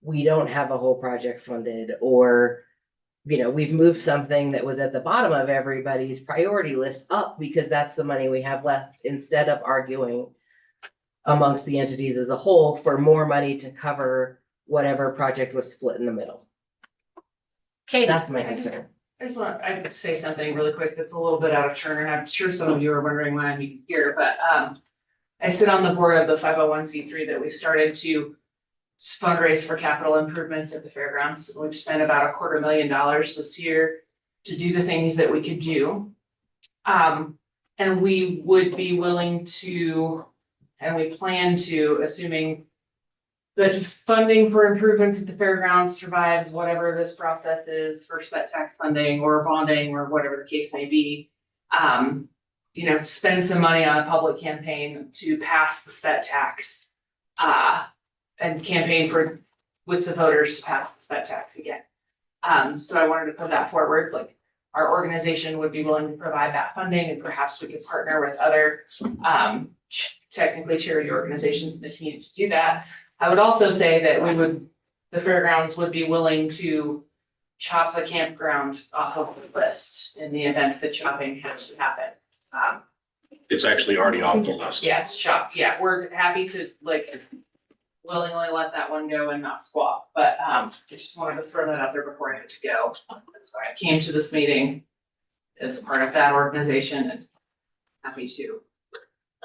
we don't have a whole project funded, or, we've moved something that was at the bottom of everybody's priority list up because that's the money we have left, instead of arguing amongst the entities as a whole for more money to cover whatever project was split in the middle. Katie, That's my concern. I'd say something really quick that's a little bit out of turn, and I'm sure some of you are wondering why I'm even here, but I sit on the board of the 501c3 that we've started to fundraise for capital improvements at the fairgrounds. We've spent about $250,000 this year to do the things that we could do. And we would be willing to, and we plan to, assuming that funding for improvements at the fairgrounds survives whatever this process is for spet tax funding or bonding or whatever the case may be. Spend some money on a public campaign to pass the spet tax, and campaign with the voters to pass the spet tax again. So I wanted to put that forward, like our organization would be willing to provide that funding, and perhaps we could partner with other, technically charity organizations in the community to do that. I would also say that the fairgrounds would be willing to chop the campground off of the list in the event that chopping has to happen. It's actually already off the list. Yeah, it's chopped. Yeah, we're happy to willingly let that one go and not swap, but I just wanted to throw that out there before I had to go. That's why I came to this meeting as part of that organization, and happy to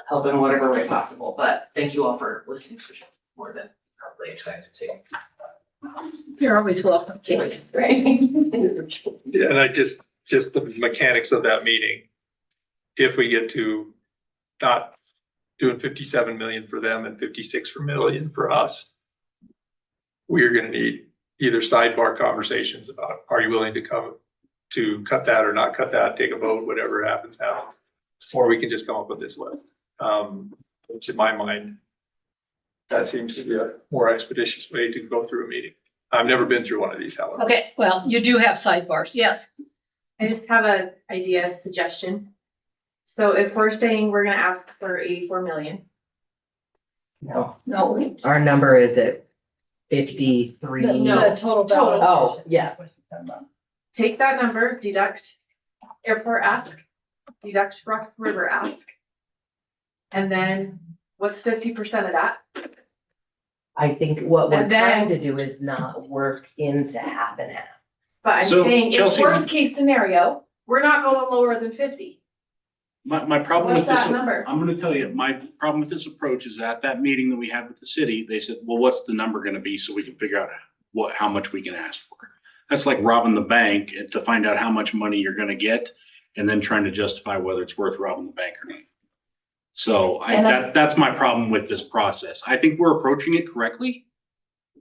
help in whatever way possible. But thank you all for listening for more than probably excited to. You're always welcome, Katie, right? Yeah, and I just, just the mechanics of that meeting. If we get to not doing 57 million for them and 56 million for us, we are gonna need either sidebar conversations about, are you willing to come to cut that or not cut that, take a vote, whatever happens. Or we can just come up with this list. Which in my mind, that seems to be a more expeditious way to go through a meeting. I've never been through one of these, however. Okay, well, you do have sidebars, yes. I just have an idea, suggestion. So if we're saying we're gonna ask for 84 million. No, No, our number is at 53. No. The total Total. value. Oh, yeah. Take that number, deduct airport ask, deduct Rock River ask. And then what's 50% of that? I think what we're And then- trying to do is not work into half and half. But I'm So, saying, in Chelsea- worst case scenario, we're not going lower than 50. My problem What's with this, that number? I'm gonna tell you, my problem with this approach is at that meeting that we had with the city, they said, well, what's the number gonna be so we can figure out how much we can ask for. That's like robbing the bank to find out how much money you're gonna get and then trying to justify whether it's worth robbing the bank or not. So that's my problem with this process. I think we're approaching it correctly.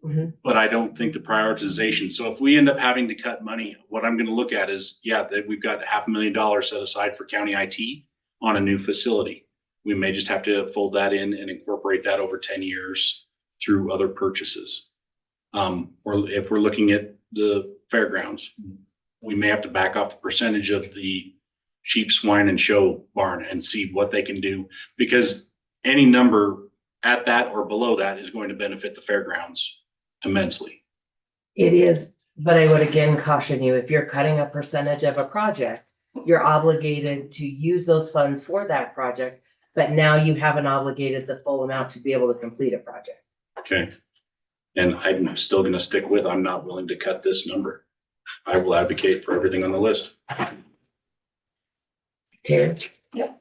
Mhm. But I don't think the prioritization. So if we end up having to cut money, what I'm gonna look at is, that we've got $500,000 set aside for county IT on a new facility. We may just have to fold that in and incorporate that over 10 years through other purchases. Or if we're looking at the fairgrounds, we may have to back off the percentage of the sheep, swine, and show barn and see what they can do. Because any number at that or below that is going to benefit the fairgrounds immensely. It is, but I would again caution you, if you're cutting a percentage of a project, you're obligated to use those funds for that project, but now you haven't obligated the full amount to be able to complete a project. Okay. And I'm still gonna stick with, I'm not willing to cut this number. I will advocate for everything on the list. Terry? Yep.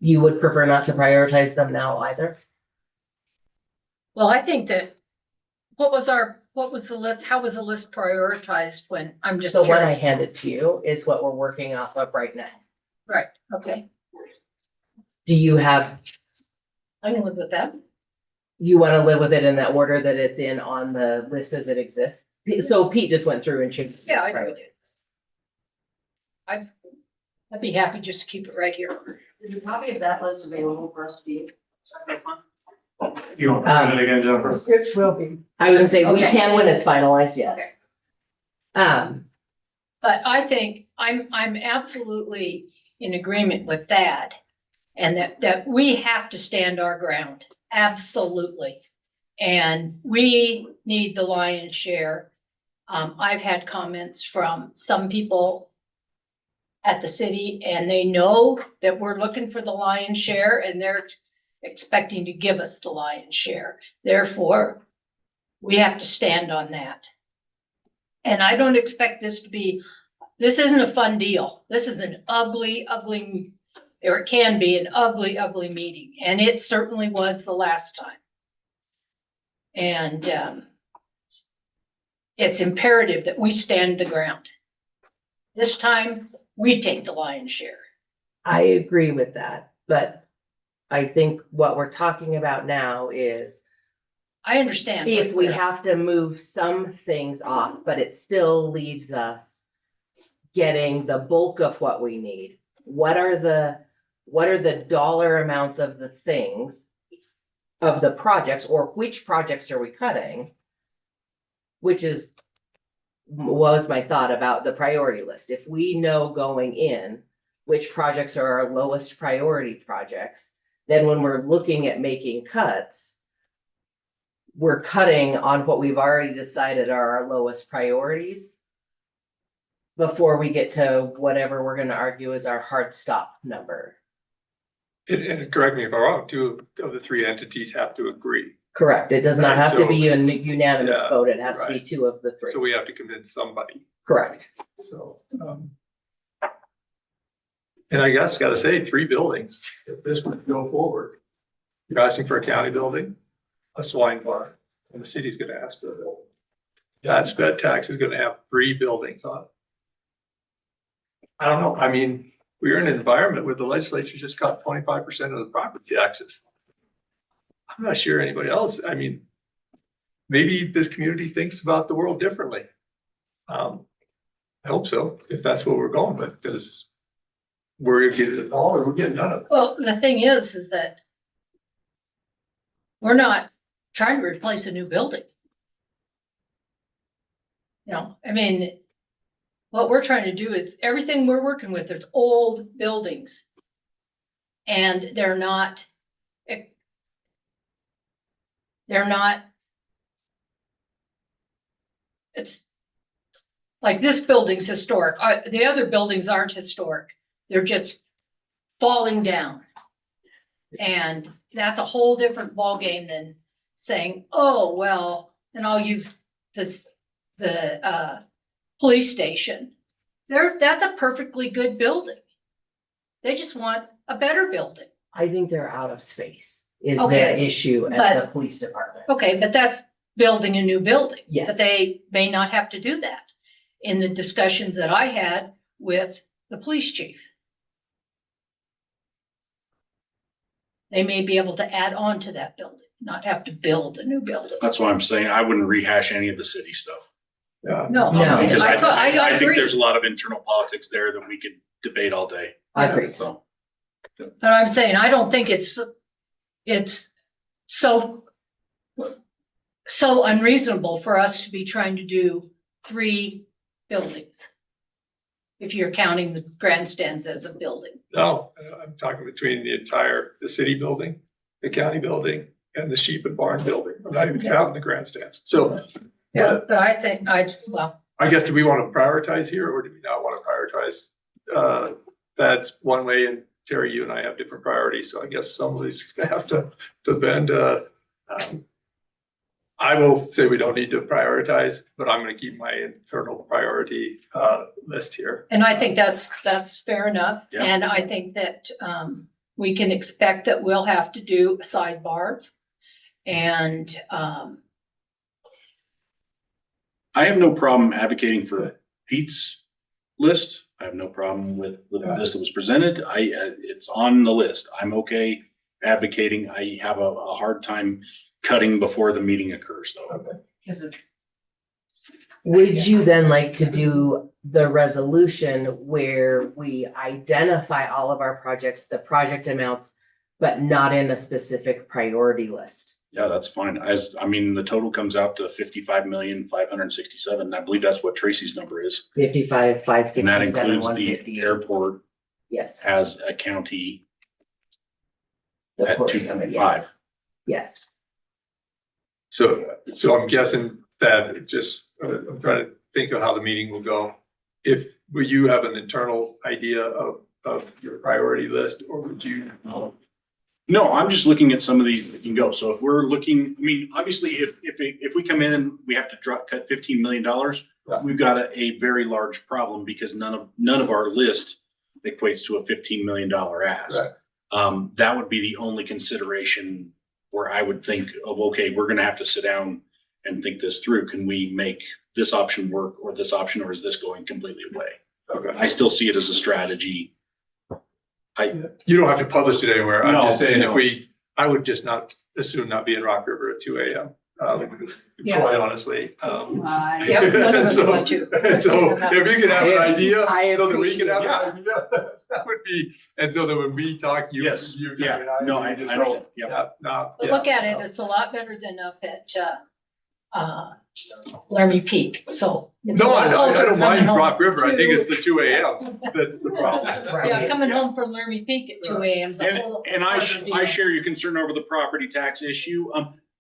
You would prefer not to prioritize them now either? well, I think that, what was the list? How was the list prioritized when, I'm just So what I curious. handed to you is what we're working off of right now. Right, okay, Do you have, I can live with that. you want to live with it in that order that it's in on the list as it exists? So Pete just went through and changed. Yeah, I do. I'd be happy just to keep it right here. Is a copy of that list available for us to view? This one? You want to do it again, Jennifer? It will be. I was gonna say, we Okay. can when it's finalized, yes. Okay. But I think I'm absolutely in agreement with that. And that we have to stand our ground, absolutely. And we need the lion's share. I've had comments from some people at the city and they know that we're looking for the lion's share and they're expecting to give us the lion's share. Therefore, we have to stand on that. And I don't expect this isn't a fun deal. This is an ugly, or it can be an ugly, ugly meeting. And it certainly was the last time. And it's imperative that we stand the ground. This time, we take the lion's share. I agree with that, but I think what we're talking about now is I understand. if we have to move some things off, but it still leaves us getting the bulk of what we need. What are the dollar amounts of the things of the projects, or which projects are we cutting? Which was my thought about the priority list. If we know going in which projects are our lowest priority projects, then when we're looking at making cuts, we're cutting on what we've already decided are our lowest priorities before we get to whatever we're gonna argue is our hard stop number. And correct me if I'm wrong, two of the three entities have to agree. Correct. It does not Right, have to be so- a unanimous Yeah, vote. It has to be right. two of the So three. we have to convince somebody, Correct. so. And I guess gotta say, 3 buildings, if this would go forward. You're asking for a county building, a swine farm, and the city's gonna ask for a building. That sped tax is gonna have 3 buildings on it. I don't know. I mean, we're in an environment where the legislature just cut 25% of the property taxes. I'm not sure anybody else. I mean, maybe this community thinks about the world differently. I hope so, if that's what we're going with, because we're getting it all or we're getting none of it. Well, the thing is that we're not trying to replace a new building. You know, I mean, what we're trying to do is everything we're working with, there's old buildings. And they're not, it's like this building's historic. The other buildings aren't historic. They're just falling down. And that's a whole different ballgame than saying, oh, well, and I'll use this, the police station. That's a perfectly good building. They just want a better building. I think they're out of space is Okay, their issue at the but- police department. Okay, but that's building a new building. Yes. But they may not have to do that in the discussions that I had with the police chief. They may be able to add on to that building, not have to build a new building. That's why I'm saying I wouldn't rehash any of the city stuff. Yeah. No, No. Because I I think agree. there's a lot of internal politics there that we could debate all day. I agree. So, But I'm saying, I don't think it's so unreasonable for us to be trying to do 3 buildings. If you're counting the grandstands as a building. No, I'm talking between the city building, the county building, and the sheep and barn building. I'm not even counting the grandstands. So, Yeah, but I think well, I guess, do we want to prioritize here or do we not want to prioritize? That's one way, and Terry, you and I have different priorities, so I guess some of these have to bend. I will say we don't need to prioritize, but I'm gonna keep my internal priority list here. and I think that's fair enough. Yeah. And I think that we can expect that we'll have to do sidebars. And I have no problem advocating for Pete's list. I have no problem with the list that was presented. It's on the list. I'm okay advocating. I have a hard time cutting before the meeting occurs though. Would you then like to do the resolution where we identify all of our projects, the project amounts, but not in a specific priority list? Yeah, that's fine. I mean, the total comes out to 55,567. I believe that's what Tracy's number is. 55, And that 567, includes the 150. airport Yes. as a county the at portion of it, 2.5. Yes. So I'm guessing that I'm trying to think of how the meeting will go. Will you have an internal idea of your priority list, or would you? No, I'm just looking at some of these that can go. So if we're looking, I mean, obviously, if we come in and we have to cut $15 million, we've got a very large problem because none of our list equates to a $15 million ask. Right. That would be the only consideration where I would think of, okay, we're gonna have to sit down and think this through. Can we make this option work or this option, or is this going completely away? Okay. I still see it as a strategy. You don't have to publish it anywhere. I'm just No, saying no. I would just not assume not be in Rock River at 2 a.m. Yeah. Quite honestly. Yep, none of us So- want to. So if you could have an idea, I so that we can have appreciate an idea, that would be, and so that when we talk, Yes, you. yeah, and I, no, we I just understand, go, yeah. Yeah, no. But yeah, look at it, no. it's a lot better than up at Laramie Peak, so. it's a No, lot I closer don't coming mind home Rock River. I think to- it's the 2 a.m. That's the problem. Right. Yeah, coming home from Laramie Peak at 2 a.m. is a whole. And I other deal. share your concern over the property tax issue.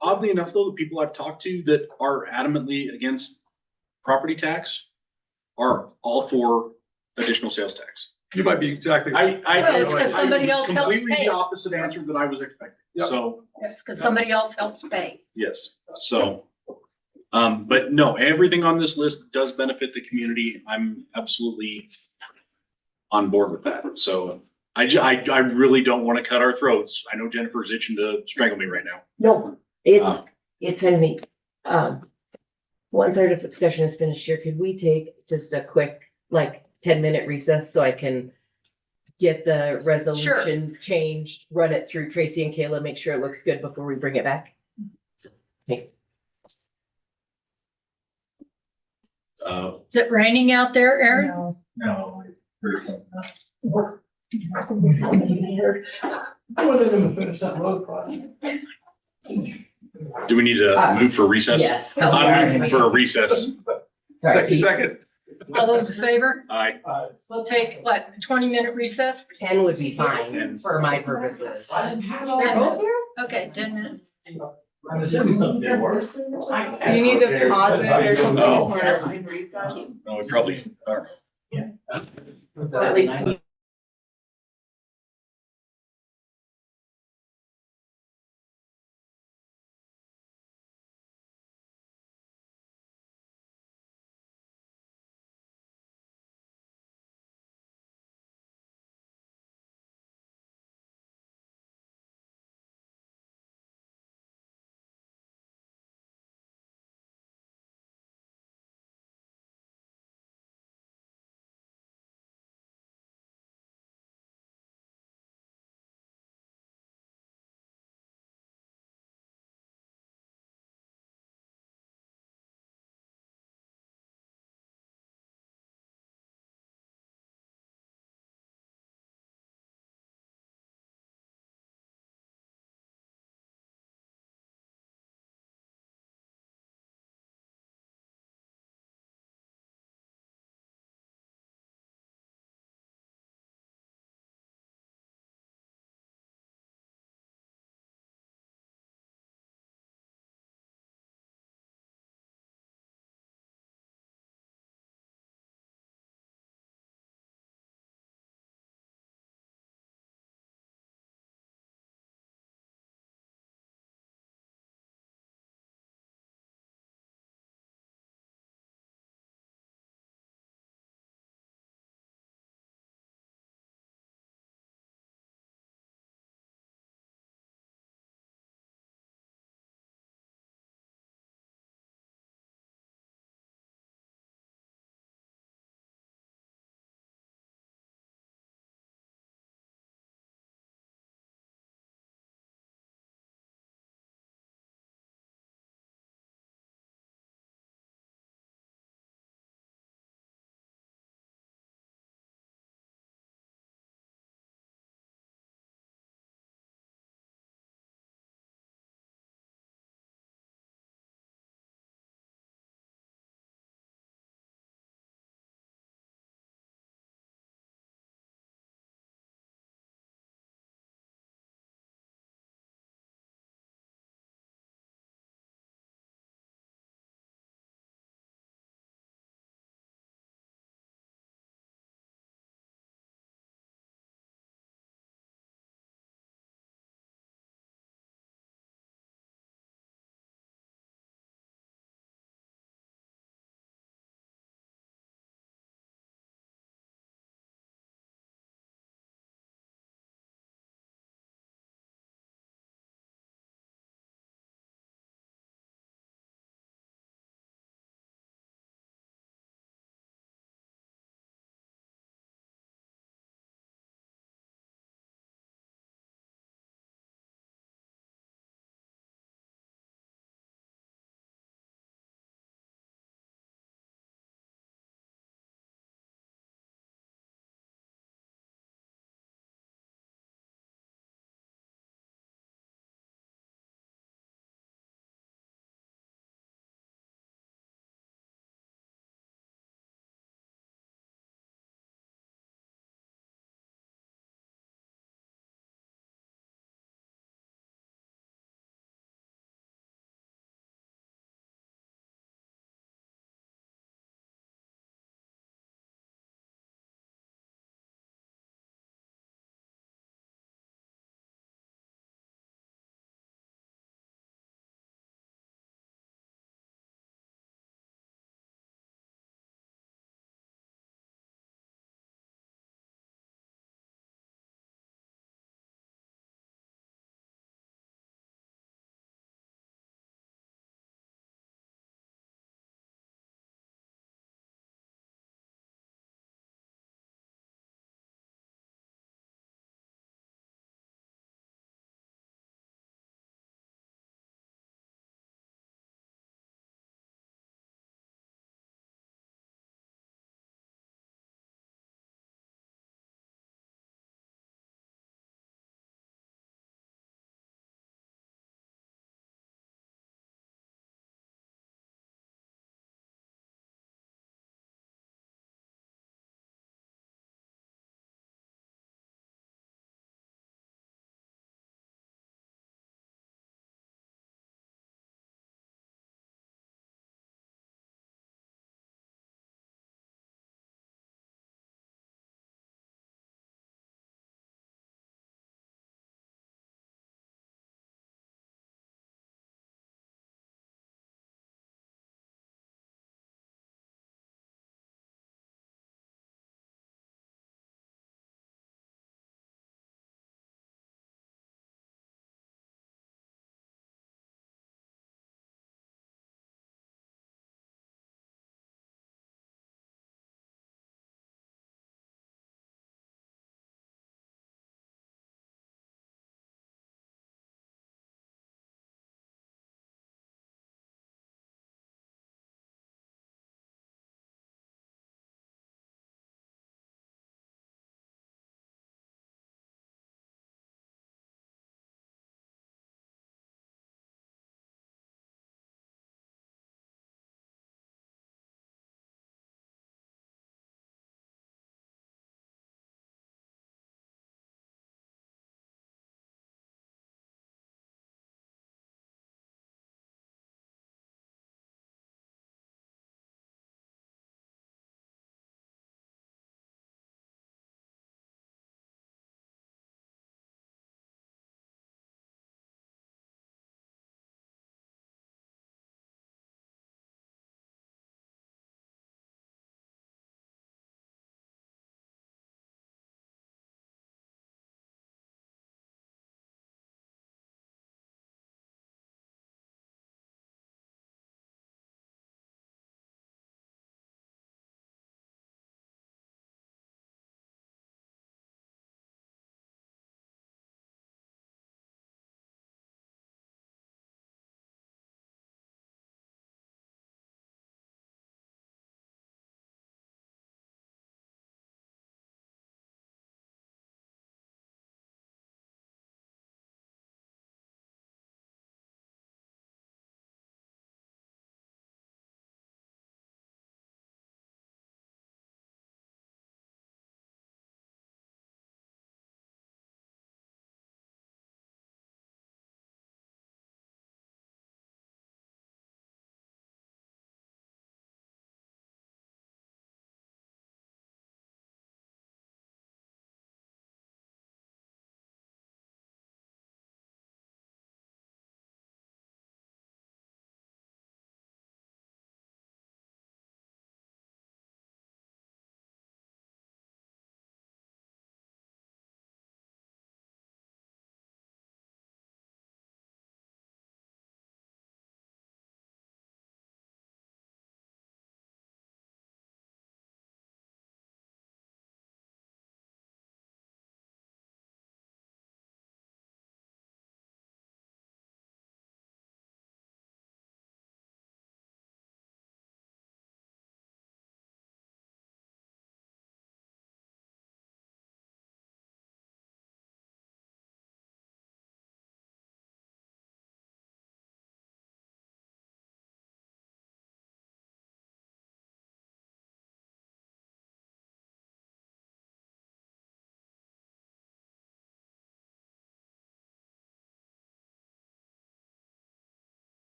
Oddly enough, though, the people I've talked to that are adamantly against property tax are all for additional sales tax. You might be exactly. Well, it's 'cause somebody else helps Completely pay. the opposite answer that I was expecting. Yep. So, That's because somebody else helps pay. yes, so. But no, everything on this list does benefit the community. I'm absolutely on board with that. So I really don't want to cut our throats. I know Jennifer's itching to strangle me right now. No, it's time to meet. Once our discussion is finished here, could we take just a quick, like 10-minute recess so I can get the resolution changed, run it through Tracy and Kayla, make sure it looks good before we bring it back? Okay. Is it raining out there, Aaron? No. I wasn't gonna finish that road project. Do we need to move for recess? Yes. 'cause we I'm are- moving for a recess. Sorry, Second, Pete. second. All those in favor? Aye. We'll take, what, a 20-minute recess? 10 would be fine for my purposes. They're both here? Okay, 10 minutes. Do you need to pause it or something? No. Or recess? No, we probably are. Or at least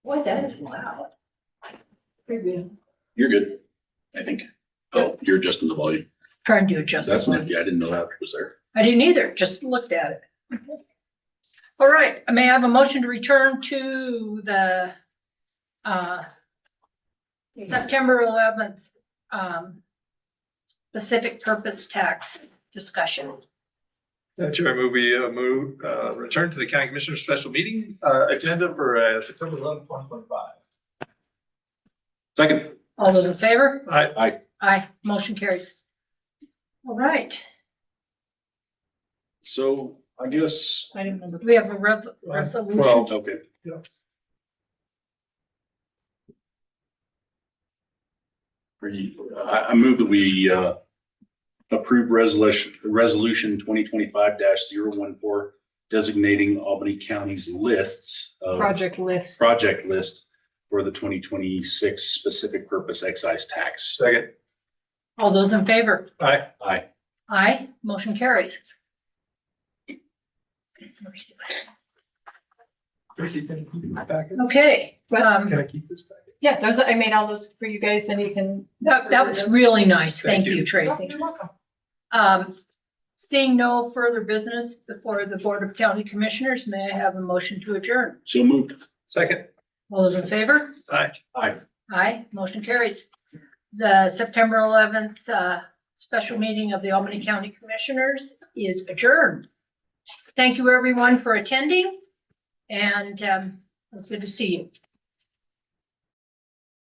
Boy, that is loud. You're good, I think. Oh, you're adjusting the volume. Trying to adjust. That's the nifty. I didn't know that was there. I didn't either, just looked at it. All right, I may have a motion to return to the September 11th specific purpose tax discussion. Chair, return to the county commissioner special meeting, agenda for September 11th, 2025. Second. All those in favor? Aye. Aye, motion carries. All right, So I guess, Item number. we have a resolution. Well, okay. Yeah. I move that we approve resolution 2025-014 designating Albany County's lists of Project list. project list for the 2026 specific purpose excise tax. Second. All those in favor? Aye. Aye. Aye, motion carries. Tracy, can you keep this back? Okay, Can I keep this back? Yeah, those, I made all those for you guys and you can. that was really nice. Thank Thank you, you. Tracy. You're welcome. Seeing no further business before the Board of County Commissioners, may I have a motion to adjourn? So moved. Second. All those in favor? Aye. Aye. Aye, motion carries. The September 11th special meeting of the Albany County Commissioners is adjourned. Thank you, everyone, for attending, and it was good to see you.